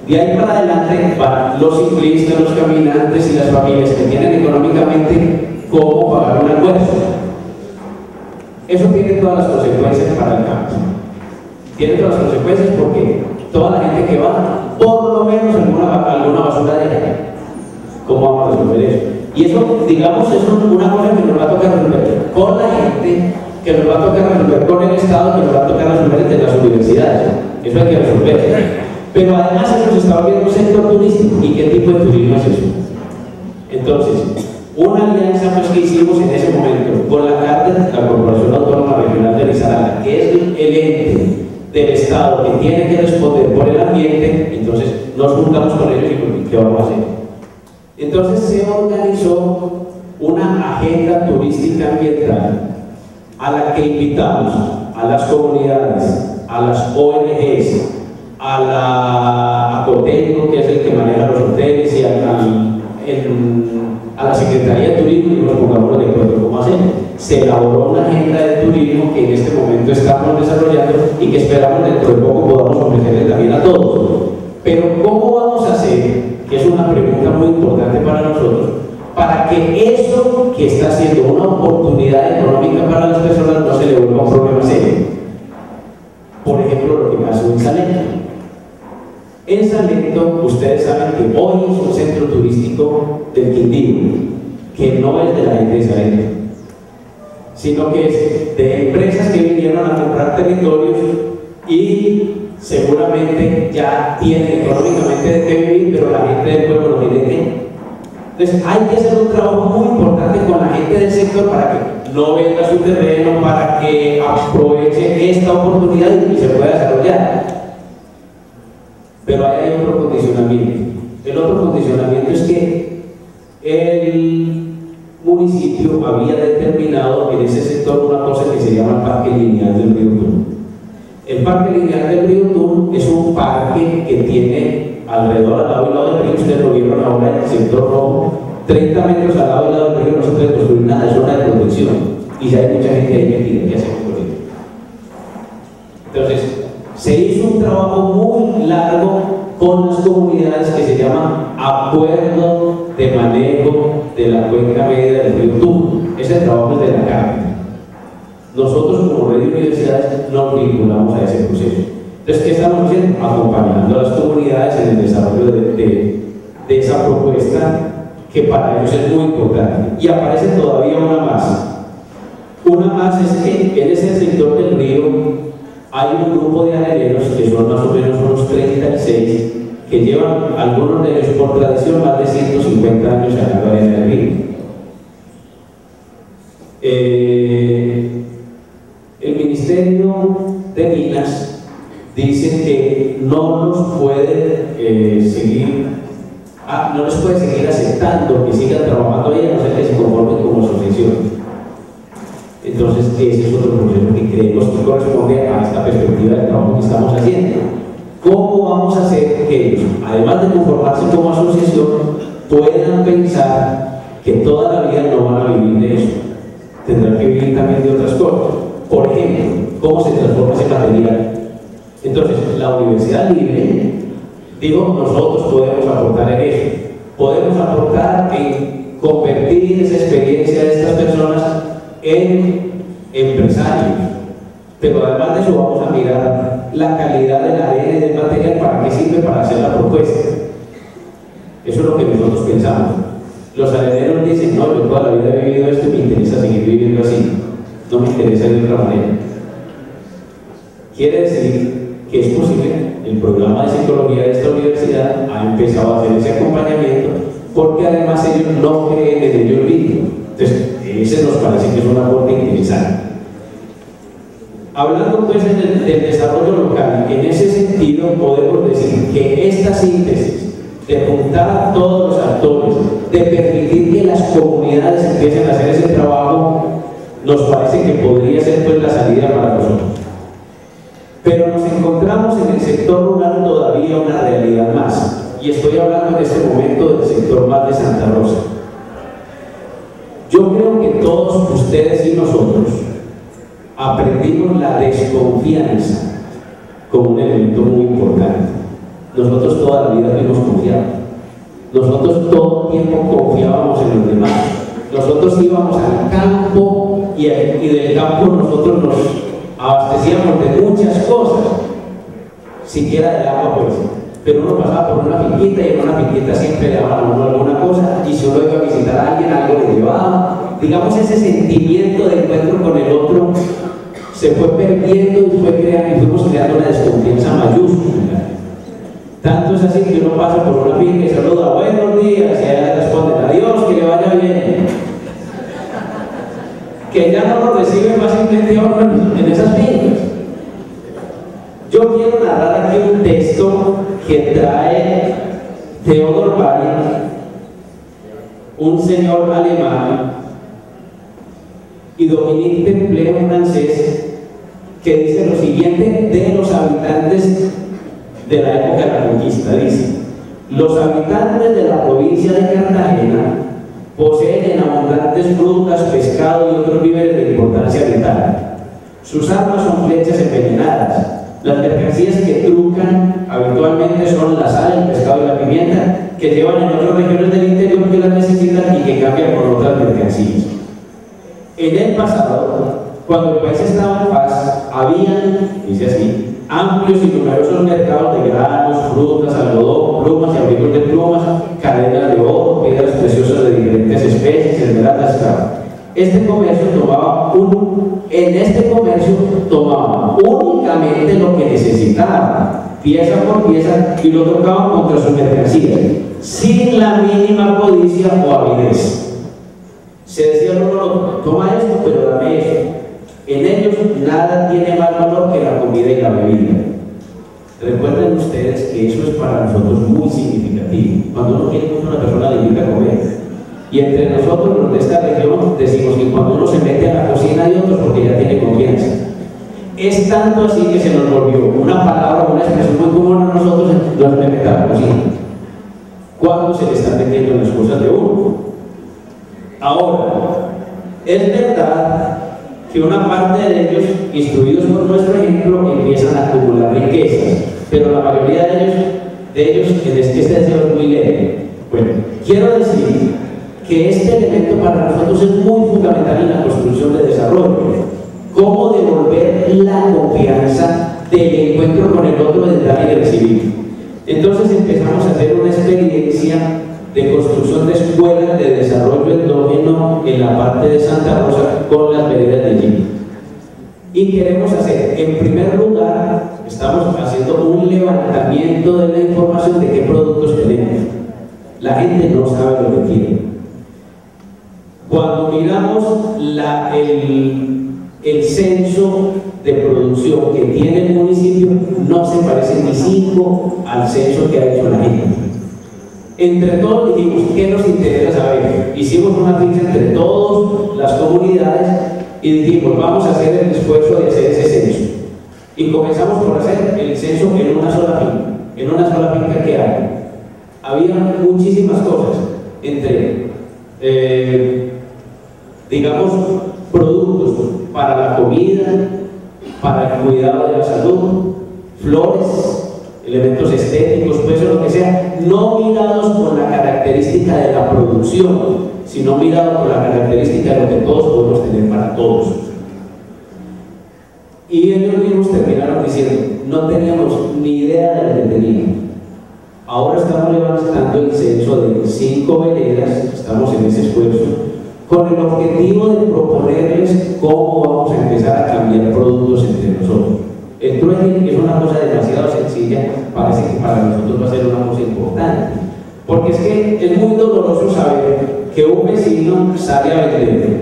De ahí para adelante van los ciclistas, los caminantes y las familias que tienen económicamente cómo pagar un almuerzo. Eso tiene todas las consecuencias para el campo. Tiene todas las consecuencias porque toda la gente que va, por lo menos alguna basura de ella. ¿Cómo vamos a resolver eso? Y eso, digamos, es una cosa que nos va a tocar resolver con la gente, que nos va a tocar resolver con el Estado, que nos va a tocar resolver entre las universidades. Eso hay que resolver. Pero además se nos está volviendo un sector turístico. ¿Y qué tipo de turismo es eso? Entonces, una alianza pues, que hicimos en ese momento con la CARDES, la Corporación Autónoma Regional de Risaralda, que es el ente del Estado que tiene que responder por el ambiente. Entonces nos juntamos con ellos y ¿qué vamos a hacer? Entonces se organizó una agenda turística ambiental a la que invitamos a las comunidades, a las ONGs, a la Acotenco, que es el que maneja los hoteles, y a la Secretaría de Turismo, y nos pongamos de acuerdo cómo hacer. Se elaboró una agenda de turismo que en este momento estamos desarrollando y que esperamos dentro de poco podamos ofrecerle también a todos. Pero ¿cómo vamos a hacer? Que es una pregunta muy importante para nosotros, para que eso que está siendo una oportunidad económica para las personas no se le vuelva un problema serio. Por ejemplo, lo que pasó en Salento. En Salento, ustedes saben que hoy es un centro turístico del Quindío, que no es de la gente de Salento, sino que es de empresas que vinieron a comprar territorios y seguramente ya tienen económicamente de qué vivir, pero la gente del pueblo no tiene qué. Entonces hay que hacer un trabajo muy importante con la gente del sector para que no venda su terreno, para que aproveche esta oportunidad y se pueda desarrollar. Pero ahí hay otro condicionamiento. El otro condicionamiento es que el municipio había determinado en ese sector una cosa que se llama el Parque Lineal del Río Tun. El Parque Lineal del Río Tun es un parque que tiene alrededor, al lado y lado del río, ustedes lo vieron ahora en el sector rojo, 30 metros al lado y lado del río no se puede construir nada, es zona de protección. Y ya hay mucha gente ahí metida, ¿qué hacemos con eso? Entonces, se hizo un trabajo muy largo con las comunidades que se llama Acuerdo de Manejo de la Cuenca Media del Río Tun. Ese trabajo es de la Cámara. Nosotros como red de universidades nos vinculamos a ese proceso. Entonces, ¿qué estamos haciendo? Acompañando a las comunidades en el desarrollo de esa propuesta que para ellos es muy importante. Y aparece todavía una más. Una más es que en ese sector del río hay un grupo de areleros que son más o menos unos 36 que llevan, algunos de ellos por tradición, más de 150 años sacando arena del río. El Ministerio de Minas dice que no nos puede seguir aceptando que sigan trabajando ahí, a no ser que se conformen como asociación. Entonces, ese es otro proceso que creemos que corresponde a esta perspectiva del trabajo que estamos haciendo. ¿Cómo vamos a hacer que ellos, además de conformarse como asociación, puedan pensar que toda la vida no van a vivir de eso? Tendrán que vivir también de otras cosas. Por ejemplo, ¿cómo se transforma ese material? Entonces, la Universidad Libre, digo, nosotros podemos aportar en eso. Podemos aportar en convertir esa experiencia de estas personas en empresarios, pero además de eso vamos a mirar la calidad de la arena y del material, para qué sirve para hacer la propuesta. Eso es lo que nosotros pensamos. Los areneros dicen, no, yo toda la vida he vivido esto y me interesa seguir viviendo así, no me interesa de otra manera. Quiere decir que es posible. El programa de psicología de esta universidad ha empezado a hacer ese acompañamiento, porque además ellos no creen en ellos mismos. Entonces, ese nos parece que es un aporte interesante. Hablando pues del desarrollo local, en ese sentido podemos decir que esta síntesis de juntar a todos los actores, de permitir que las comunidades empiecen a hacer ese trabajo, nos parece que podría ser pues la salida para nosotros. Pero nos encontramos en el sector rural todavía una realidad más, y estoy hablando en este momento del sector más de Santa Rosa. Yo creo que todos ustedes y nosotros aprendimos la desconfianza como un elemento muy importante. Nosotros toda la vida hemos confiado. Nosotros todo el tiempo confiábamos en los demás. Nosotros íbamos al campo y del campo nosotros nos abastecíamos de muchas cosas, siquiera del agua pues. Pero uno pasaba por una finquita y en una finquita siempre le daban a uno alguna cosa, y si uno iba a visitar a alguien, algo le llevaba. Digamos, ese sentimiento de encuentro con el otro se fue perdiendo y fuimos creando una desconfianza mayúscula. Tanto es así que uno pasa por una finca y saluda, buenos días, y ella le responde, adiós, que le vaya bien. Que ya no lo recibe fácilmente en esas fincas. Yo quiero narrar aquí un texto que trae Theodor Bari, un señor alemán, y Dominique Temple, un francés, que dice lo siguiente de los habitantes de la época de la conquista. Dice: los habitantes de la provincia de Cartagena poseen en abundantes frutas, pescado y otros víveres de importancia vital. Sus armas son flechas envenenadas. Las mercancías que trucan habitualmente son la sal, el pescado y la pimienta, que llevan en otras regiones del interior que las necesitan y que cambian por otras mercancías. En el pasado, cuando el país estaba en paz, habían, dice así, amplios y numerosos mercados de granos, frutas, algodón, plumas y abrigos de plumas, cadenas de oro, piedras preciosas de diferentes especies, esmeraldas, etc. En este comercio tomaban únicamente lo que necesitaban, pieza por pieza, y lo trocaban contra sus mercancías, sin la mínima codicia o avidez. Se decía uno, toma esto, pero dame esto. En ellos nada tiene más valor que la comida y la bebida. Recuerden ustedes que eso es para nosotros muy significativo. Cuando uno quiere mucho a una persona le invita a comer. Y entre nosotros, los de esta región, decimos que cuando uno se mete a la cocina de otros porque ya tiene confianza. Es tanto así que se nos volvió una palabra, una expresión muy común a nosotros, los meter a la cocina. Cuando se le están metiendo en las cosas de uno. Ahora, es verdad que una parte de ellos, instruidos por nuestro ejemplo, empiezan a acumular riquezas, pero la mayoría de ellos en este deseo es muy leve. Bueno, quiero decir que este elemento para nosotros es muy fundamental en la construcción de desarrollo. Cómo devolver la confianza del encuentro con el otro, de dar y de recibir. Entonces empezamos a hacer una experiencia de construcción de escuelas de desarrollo endógeno en la parte de Santa Rosa con las veredas de allí. Y queremos hacer, en primer lugar, estamos haciendo un levantamiento de la información de qué productos tenemos. La gente no sabe lo que quiere. Cuando miramos el censo de producción que tiene el municipio, no se parece ni 5 al censo que ha hecho la gente. Entre todos dijimos, ¿qué nos interesa saber? Hicimos una ficha entre todas las comunidades y dijimos, vamos a hacer el esfuerzo de hacer ese censo. Y comenzamos por hacer el censo en una sola finca que hay. Había muchísimas cosas, entre, digamos, productos para la comida, para el cuidado de la salud, flores, elementos estéticos, pues lo que sea, no mirados por la característica de la producción, sino mirados por la característica de lo que todos podemos tener para todos. Y ellos mismos terminaron diciendo, no teníamos ni idea de lo que teníamos. Ahora estamos levantando el censo de 5 veredas, estamos en ese esfuerzo, con el objetivo de proponerles cómo vamos a empezar a cambiar productos entre nosotros. El trueque es una cosa demasiado sencilla, parece que para nosotros va a ser una cosa importante, porque es que es muy doloroso saber que un vecino sale a vender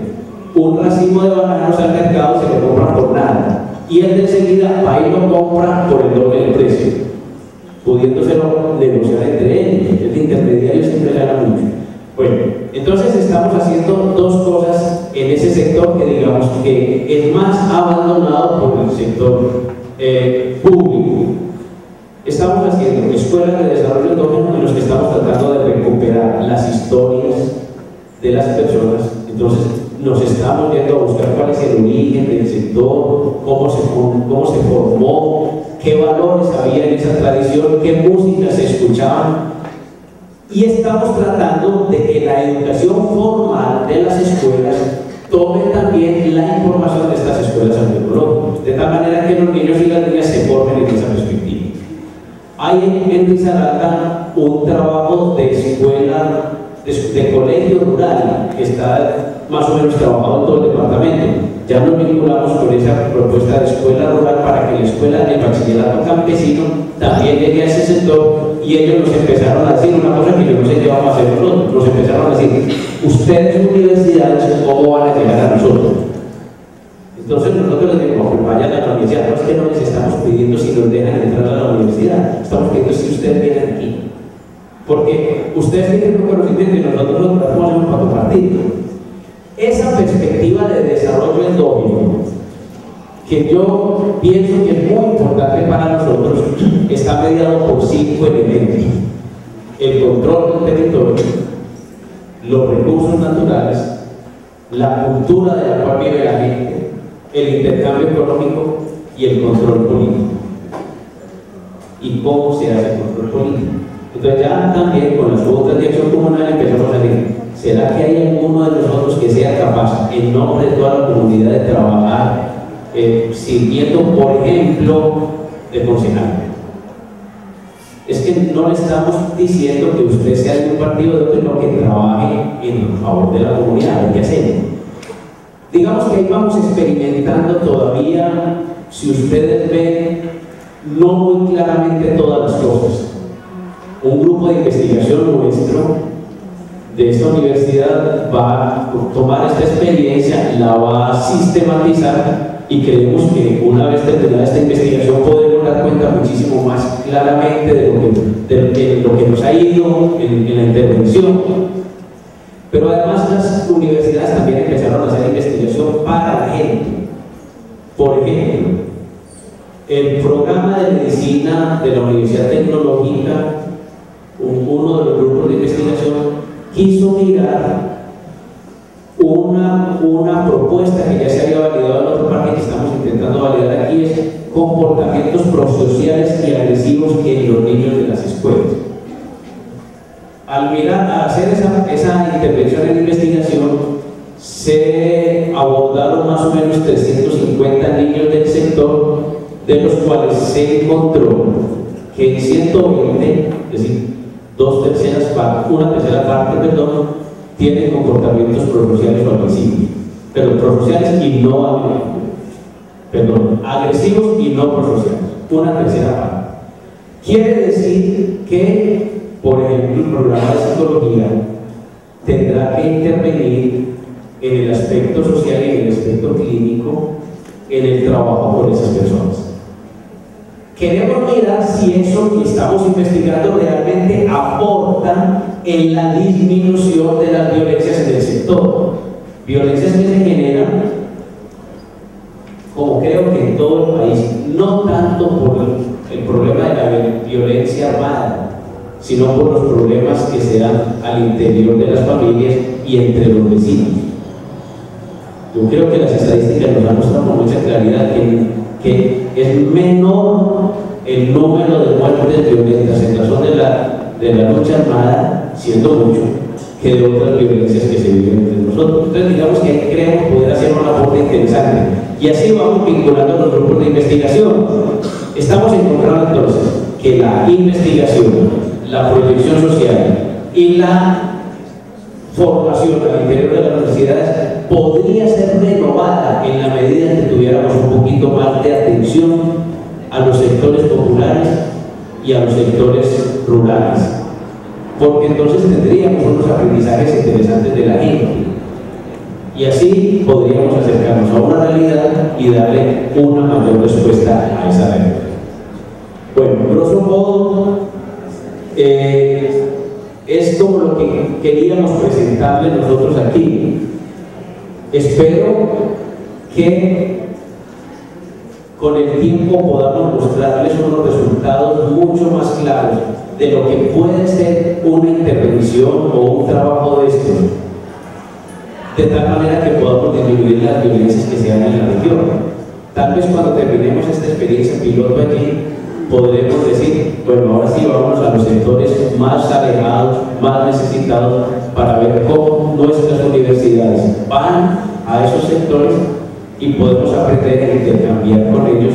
un racimo de bananos al mercado, se lo compra por nada, y él de enseguida va y lo compra por el doble del precio, pudiéndoselo negociar entre ellos. El intermediario siempre gana mucho. Bueno, entonces estamos haciendo 2 cosas en ese sector que digamos que es más abandonado por el sector público. Estamos haciendo escuelas de desarrollo endógeno en los que estamos tratando de recuperar las historias de las personas. Entonces nos estamos yendo a buscar cuál es el origen del sector, cómo se formó, qué valores había en esa tradición, qué música se escuchaban. Y estamos tratando de que la educación formal de las escuelas tome también la información de estas escuelas agroecológicas, de tal manera que los niños y las niñas se formen en esa perspectiva. Hay en Risaralda un trabajo de escuela, de colegio rural, que está más o menos trabajado en todo el departamento. Ya nos vinculamos con esa propuesta de escuela rural para que la escuela de bachillerato campesino también llegue a ese sector, y ellos nos empezaron a decir una cosa que yo no sé qué vamos a hacer nosotros. Nos empezaron a decir, ustedes universidades, ¿cómo van a llegar a nosotros? Entonces nosotros les decimos, pues vayan a la universidad. No es que no les estamos pidiendo si nos dejan entrar a la universidad, estamos pidiendo si ustedes vienen aquí, porque ustedes tienen un conocimiento y nosotros nos tratamos para compartirlo. Esa perspectiva de desarrollo endógeno, que yo pienso que es muy importante para nosotros, está mediado por 5 elementos: el control del territorio, los recursos naturales, la cultura de la cual vive la gente, el intercambio económico y el control político. ¿Y cómo se hace el control político? Entonces ya también con las juntas de acción comunal empezamos a decir, ¿será que hay alguno de nosotros que sea capaz, en nombre de toda la comunidad, de trabajar sirviendo, por ejemplo, de concejal. Es que no le estamos diciendo que usted sea de un partido de otro, sino que trabaje en favor de la comunidad. ¿Qué hacemos? Digamos que ahí vamos experimentando todavía, si ustedes ven, no muy claramente todas las cosas. Un grupo de investigación nuestro de esta universidad va a tomar esta experiencia, la va a sistematizar, y creemos que una vez terminada esta investigación podremos dar cuenta muchísimo más claramente de lo que nos ha ido en la intervención. Pero además las universidades también empezaron a hacer investigación para la gente. Por ejemplo, el programa de medicina de la Universidad Tecnológica, uno de los grupos de investigación, quiso mirar una propuesta que ya se había validado en otro parque, que estamos intentando validar aquí, es comportamientos prosociales y agresivos en los niños de las escuelas. Al hacer esa intervención en investigación, se abordaron más o menos 350 niños del sector, de los cuales se encontró que en 120, es decir, una tercera parte, tienen comportamientos prosociales o agresivos, pero prosociales y no agresivos y no prosociales, una tercera parte. Quiere decir que, por ejemplo, el programa de psicología tendrá que intervenir en el aspecto social y en el aspecto clínico en el trabajo con esas personas. Queremos mirar si eso que estamos investigando realmente aporta en la disminución de las violencias en el sector. Violencias que se generan, como creo que en todo el país, no tanto por el problema de la violencia armada, sino por los problemas que se dan al interior de las familias y entre los vecinos. Yo creo que las estadísticas nos han mostrado con mucha claridad que es menor el número de muertes violentas en razón de la lucha armada, siendo mucho, que de otras violencias que se viven entre nosotros. Entonces digamos que ahí creemos poder hacer un aporte interesante, y así vamos vinculando los grupos de investigación. Estamos encontrando entonces que la investigación, la proyección social y la formación al interior de las universidades podría ser renovada en la medida en que tuviéramos un poquito más de atención a los sectores populares y a los sectores rurales, porque entonces tendríamos unos aprendizajes interesantes de la gente, y así podríamos acercarnos a una realidad y darle una mayor respuesta a esa realidad. Bueno, grosso modo, es como lo que queríamos presentarle nosotros aquí. Espero que con el tiempo podamos mostrarles unos resultados mucho más claros de lo que puede ser una intervención o un trabajo de esto, de tal manera que podamos disminuir las violencias que se dan en la región. Tal vez cuando terminemos esta experiencia piloto allí, podremos decir, bueno, ahora sí vamos a los sectores más alejados, más necesitados, para ver cómo nuestras universidades van a esos sectores y podemos aprender a intercambiar con ellos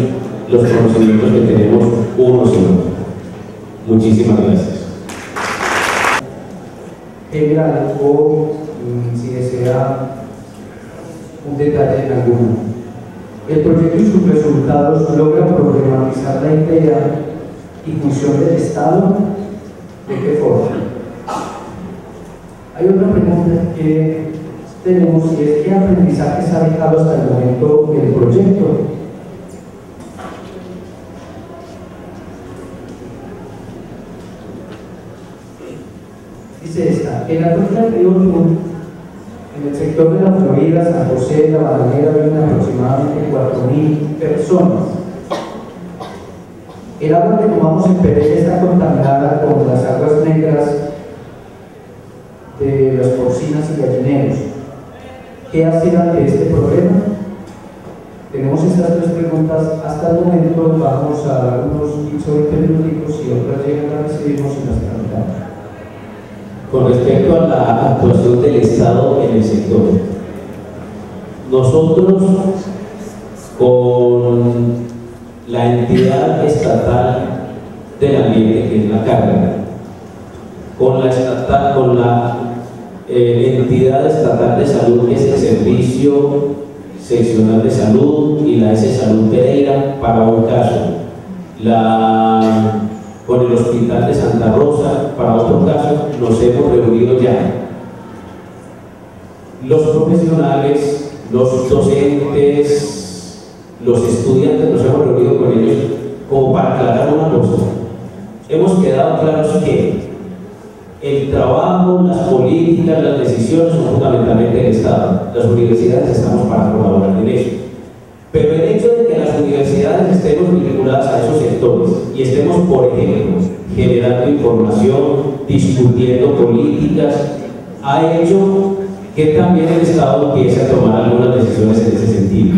los conocimientos que tenemos unos y otros. Muchísimas gracias. O si desea un detalle en alguno. El proyecto y sus resultados logran problematizar la idea y función del Estado. ¿De qué forma? Hay otra pregunta que tenemos, y es: ¿qué aprendizajes ha dejado hasta el momento el proyecto? Dice esta: en la costa del río Sur, en el sector de la Florida, San José, La Bananera, viven aproximadamente 4.000 personas. El agua que tomamos en Pereira está contaminada con las aguas negras de las porcinas y gallineros. ¿Qué hacer ante este problema? Tenemos estas tres preguntas hasta el momento. Vamos a dar unos 15 o 20 minutos, y otras llegan, las recibimos y las tramitamos. Con respecto a la actuación del Estado en el sector, nosotros con la entidad estatal del ambiente, que es la carga, con la entidad estatal de salud, que es el Servicio Seccional de Salud, y la S Salud Pereira para un caso, con el Hospital de Santa Rosa para otro caso. Nos hemos reunido ya. Los profesionales, los docentes, los estudiantes, nos hemos reunido con ellos como para aclarar una cosa. Hemos quedado claros que el trabajo, las políticas, las decisiones son fundamentalmente del Estado. Las universidades estamos para colaborar en eso. Pero el hecho de que las universidades estemos vinculadas a esos sectores y estemos, por ejemplo, generando información, discutiendo políticas, ha hecho que también el Estado empiece a tomar algunas decisiones en ese sentido.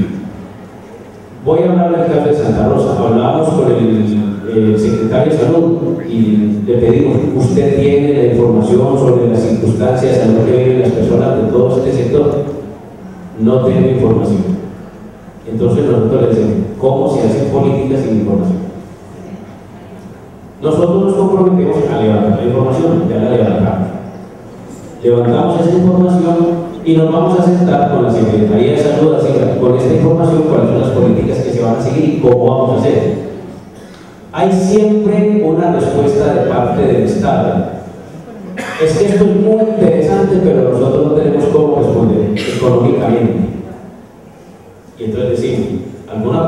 Voy a hablar del caso de Santa Rosa. Hablábamos con el secretario de Salud y le pedimos: ¿usted tiene la información sobre las circunstancias en las que viven las personas de todo este sector? No tengo información. Entonces nosotros le decimos: ¿cómo se hacen políticas sin información? Nosotros nos comprometemos a levantar la información, ya la levantamos. Levantamos esa información y nos vamos a sentar con la Secretaría de Salud, así que con esta información, cuáles son las políticas que se van a seguir y cómo vamos a hacer. Hay siempre una respuesta de parte del Estado. Es que esto es muy interesante, pero nosotros no tenemos cómo responder económicamente. Y entonces decimos: alguna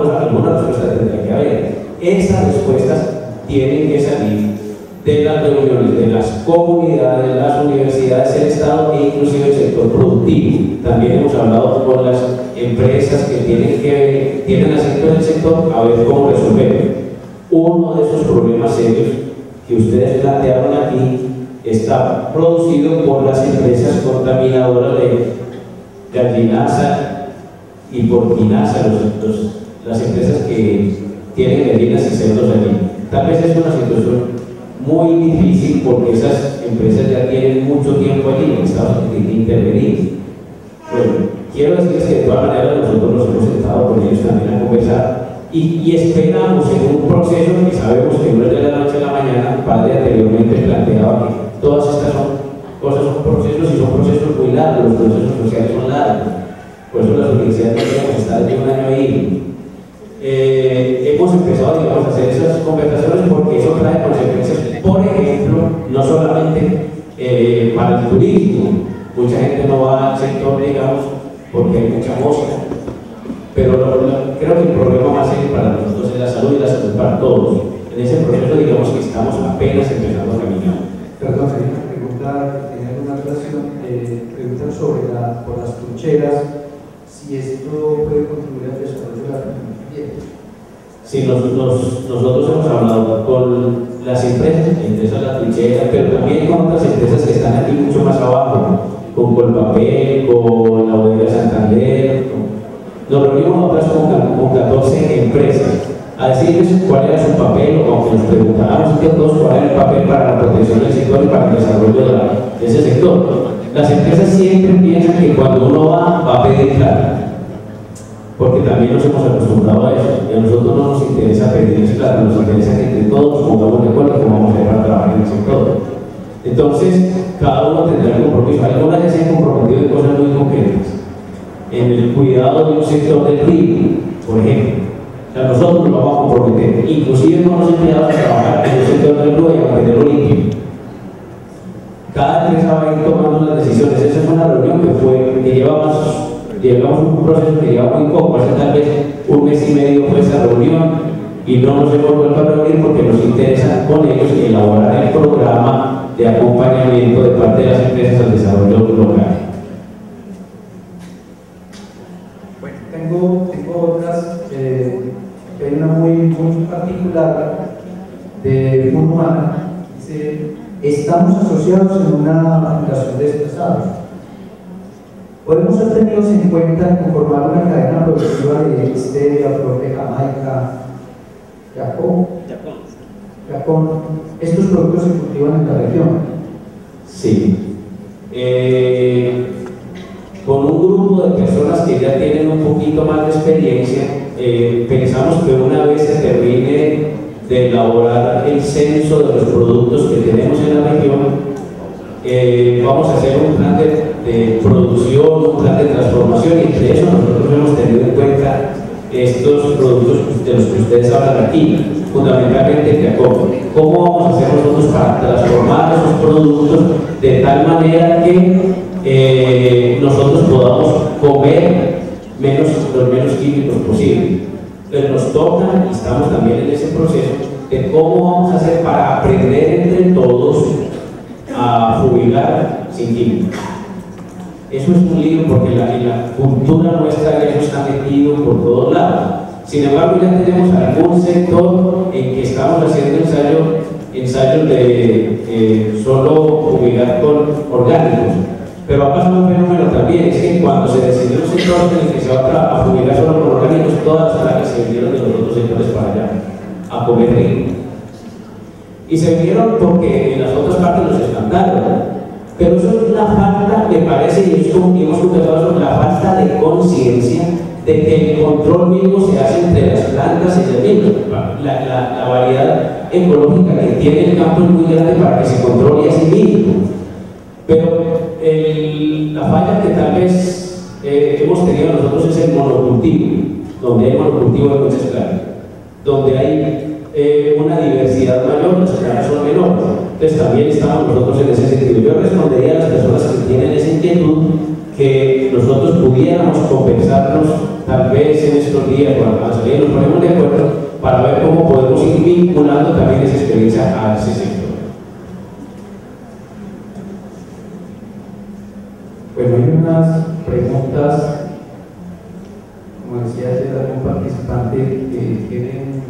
respuesta tendrá que haber. Esas respuestas tienen que salir de las reuniones de las comunidades, las universidades, el Estado e inclusive el sector productivo. También hemos hablado con las empresas que tienen asiento en el sector a ver cómo resolver. Uno de esos problemas serios que ustedes plantearon aquí está producido por las empresas contaminadoras de gallinaza y porquinaza, las empresas que tienen gallinas y cerdos allí. Tal vez es una situación muy difícil porque esas empresas ya tienen mucho tiempo allí y el Estado tiene que intervenir. Bueno, quiero decirles que de todas maneras nosotros nos hemos sentado con ellos también a conversar y esperamos en un proceso que sabemos que no es de la noche a la mañana. Padre anteriormente planteaba que todas estas cosas son procesos y son procesos muy largos, los procesos sociales son largos. Por eso las universidades no podemos estar de un año ahí. Hemos empezado, digamos, a hacer esas conversaciones porque eso trae consecuencias. Por ejemplo, no solamente para el turismo, mucha gente no va al sector, digamos, porque hay mucha mosca, pero creo que el problema más serio para nosotros es la salud y la salud para todos. En ese proceso, digamos que estamos apenas empezando a caminar. Perdón, hay una pregunta, tenía una relación, preguntan sobre por las trincheras, si esto puede contribuir al desarrollo de la tecnología. Sí, nosotros hemos hablado con las empresas de la trinchera, pero también con otras empresas que están aquí mucho más abajo, con Colpapel, con la Bodega Santander. Nos reunimos otras con 14 empresas a decirles cuál era su papel, o que nos preguntáramos que todos cuál era el papel para la protección del sector y para el desarrollo de ese sector. Las empresas siempre piensan que cuando uno va a pedir plata, porque también nos hemos acostumbrado a eso, y a nosotros no nos interesa pedirles plata, nos interesa que entre todos nos pongamos de acuerdo cómo vamos a ir a trabajar en el sector. Entonces, cada uno tendrá el compromiso. Algunas ya se han comprometido en cosas muy concretas, en el cuidado de un sector del río, por ejemplo. O sea, nosotros nos vamos a comprometer, inclusive no nos empleados a trabajar en el sector del río y a mantenerlo limpio. Cada empresa va a ir tomando las decisiones. Esa es una reunión que llevamos un proceso que lleva muy poco, hace tal vez un mes y medio fue esa reunión y no nos hemos vuelto a reunir porque nos interesa con ellos elaborar el programa de acompañamiento de parte de las empresas al desarrollo local. Bueno, tengo otras, hay una muy particular de Humana. Dice: estamos asociados en una fundación de desplazados. Podemos ser tenidos en cuenta en conformar una cadena productiva de stevia, flor de Jamaica, Japón. Estos productos se cultivan en la región. Sí. con un grupo de personas que ya tienen un poquito más de experiencia, pensamos que una vez se termine de elaborar el censo de los productos que tenemos en la región, vamos a hacer un plan de producción, un plan de transformación, y entre eso nosotros hemos tenido en cuenta estos productos de los que ustedes hablan aquí, fundamentalmente el Yacob. ¿Cómo vamos a hacer nosotros para transformar esos productos de tal manera que nosotros podamos comer los menos químicos posible? Entonces nos toca, y estamos también en ese proceso, de cómo vamos a hacer para aprender entre todos a fumigar sin químicos. Eso es un lío porque en la cultura nuestra eso está metido por todos lados. Sin embargo, ya tenemos algún sector en que estamos haciendo ensayos de solo fumigar con orgánicos. Pero ha pasado un fenómeno también, es que cuando se decidió un sector en el que se va a fumigar solo con orgánicos, todas las plagas se vinieron de los otros sectores para allá a comer rico. Y se vinieron porque en las otras partes los espantaron. Pero eso es la falta, me parece, y hemos conversado sobre la falta de conciencia de que el control mismo se hace entre las plantas y el mismo. La variedad ecológica que tiene el campo es muy grande para que se controle a sí mismo. Pero la falla que tal vez hemos tenido nosotros es el monocultivo, donde hay monocultivo de muchas plantas, donde hay una diversidad mayor, las plantas son menores. Entonces también estamos nosotros en ese sentido. Yo respondería a las personas que tienen esa inquietud que nosotros pudiéramos compensarnos tal vez en estos días cuando salir nos ponemos de acuerdo para ver cómo podemos ir vinculando también esa experiencia a ese sector. Bueno, hay unas preguntas, como decía ayer algún participante, que quieren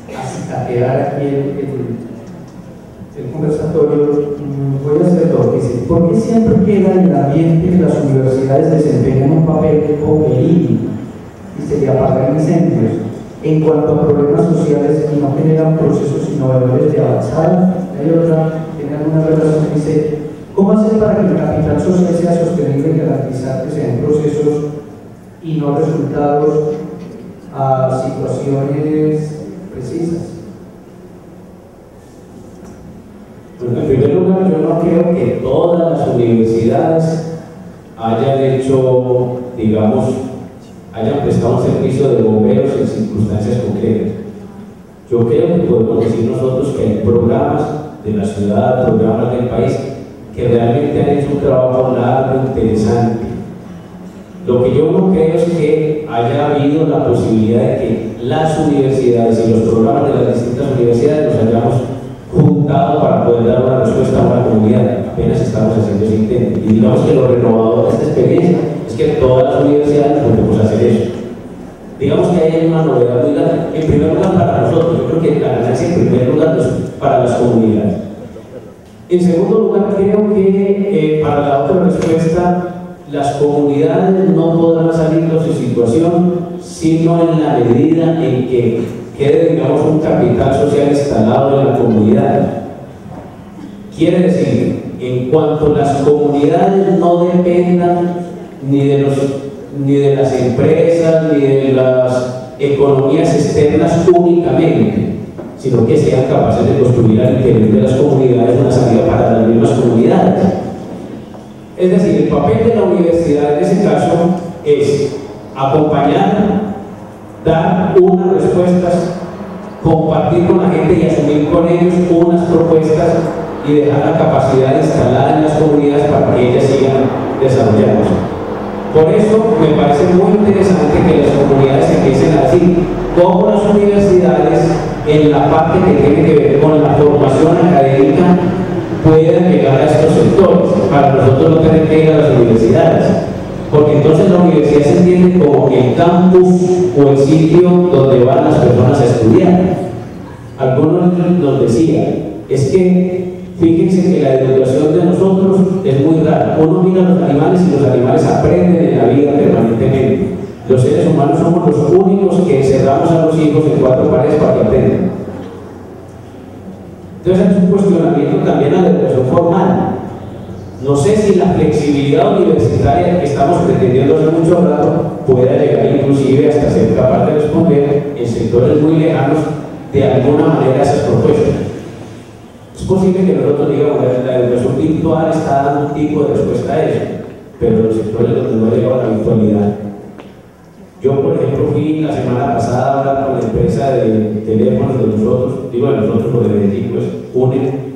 acicatear aquí el conversatorio. Voy a hacerlo. Dice: ¿por qué siempre queda en el ambiente que las universidades desempeñan un papel pueril y se le apagan incendios en cuanto a problemas sociales y no generan procesos innovadores de avanzada? Hay otra, tiene alguna relación, dice: ¿cómo hacer para que el capital social sea sostenible y garantizar que sean procesos y no resultados a situaciones precisas? Bueno, en primer lugar, yo no creo que todas las universidades hayan hecho, digamos, hayan prestado un servicio de bomberos en circunstancias concretas. Yo creo que podemos decir nosotros que hay programas de la ciudad, programas del país, que realmente han hecho un trabajo largo, interesante. Lo que yo no creo es que haya habido la posibilidad de que las universidades y los programas de las distintas universidades nos hayamos juntado para poder dar una respuesta a una comunidad. Apenas estamos haciendo ese intento. Y digamos que lo renovador de esta experiencia es que todas las universidades podemos hacer eso. Digamos que hay una novedad muy grande. En primer lugar, para nosotros, yo creo que la ganancia en primer lugar es para las comunidades. En segundo lugar, creo que para la otra respuesta, las comunidades no podrán salir de su situación sino en la medida en que quede, digamos, un capital social instalado en la comunidad. Quiere decir, en cuanto las comunidades no dependan ni de las empresas ni de las economías externas únicamente, sino que sean capaces de construir al interior de las comunidades una salida para las mismas comunidades. Es decir, el papel de la universidad en ese caso es acompañar, dar unas respuestas, compartir con la gente y asumir con ellos unas propuestas y dejar la capacidad instalada en las comunidades para que ellas sigan desarrollándose. Por eso me parece muy interesante que las comunidades empiecen a decir cómo las universidades, en la parte que tiene que ver con la formación académica, pueden llegar a estos sectores, para nosotros no tener que ir a las universidades, porque entonces la universidad se entiende como el campus o el sitio donde van las personas a estudiar. Algunos nos decían, es que fíjense que la educación de nosotros es muy rara. Uno mira a los animales y los animales aprenden en la vida permanentemente. Los seres humanos somos los únicos que encerramos a los hijos en 4 paredes para que aprendan. Entonces es un cuestionamiento también a la educación formal. No sé si la flexibilidad universitaria que estamos pretendiendo hace mucho rato pueda llegar inclusive hasta ser capaz de responder en sectores muy lejanos de alguna manera a esas propuestas. Es posible que nosotros digamos que la educación virtual está dando un tipo de respuesta a eso, pero en los sectores donde no ha llegado la virtualidad. Yo, por ejemplo, fui la semana pasada a hablar con la empresa de teléfonos de nosotros, digo de nosotros porque de Medellín, pues, UNE,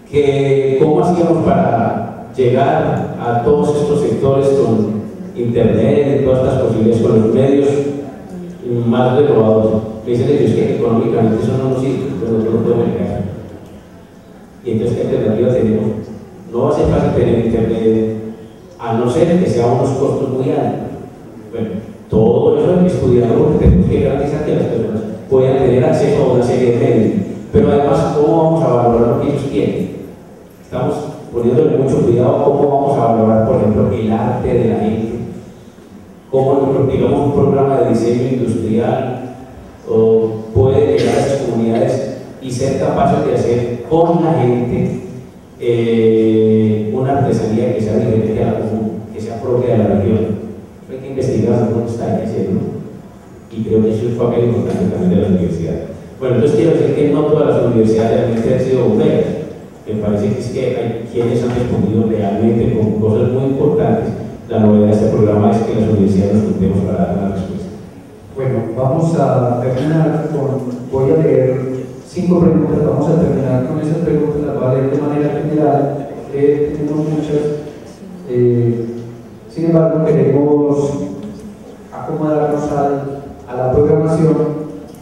que cómo hacíamos para llegar a todos estos sectores con internet y todas estas posibilidades, con los medios más renovados. Me dicen ellos que económicamente eso no nos sirve, pero nosotros no podemos llegar. Y entonces, ¿qué alternativa tenemos? No va a ser fácil tener internet, a no ser que sea unos costos muy altos. Bueno, todo eso hay que estudiarlo porque tenemos que garantizar que las personas puedan tener acceso a una serie de medios. Pero además, ¿cómo vamos a valorar lo que ellos quieren? Estamos poniéndole mucho cuidado a cómo vamos a valorar, por ejemplo, el arte de la gente, cómo, digamos, un programa de diseño industrial puede llegar a esas comunidades y ser capaces de hacer con la gente una artesanía que sea diferente a la común, que sea propia de la región. Hay que investigar cómo está haciendo, y creo que eso es un papel importante también de la universidad. Bueno, entonces quiero decir que no todas las universidades realmente han sido bomberas. Me parece que es que hay quienes han respondido realmente con cosas muy importantes. La novedad de este programa es que las universidades nos juntemos para dar una respuesta. Bueno, vamos a terminar voy a leer 5 preguntas, vamos a terminar con esas preguntas, las voy a leer de manera general, tenemos muchas, sin embargo queremos acomodarnos a la programación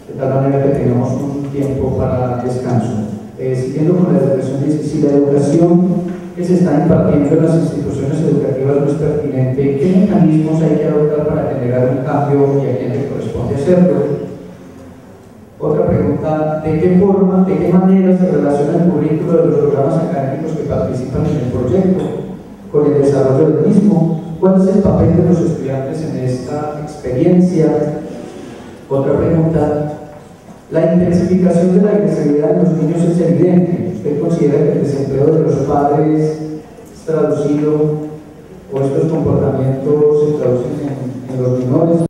de tal manera que tengamos un tiempo para descanso. Siguiendo con la educación, dice: si la educación que se está impartiendo en las instituciones educativas no es pertinente, ¿qué mecanismos hay que adoptar para generar un cambio y a quién le corresponde hacerlo? Otra pregunta: ¿de qué forma, de qué manera se relaciona el currículo de los programas académicos que participan en el proyecto con el desarrollo del mismo? ¿Cuál es el papel de los estudiantes en esta experiencia? Otra pregunta: la intensificación de la agresividad en los niños es evidente. ¿Usted considera que el desempleo de los padres es traducido, o estos comportamientos se traducen en los menores?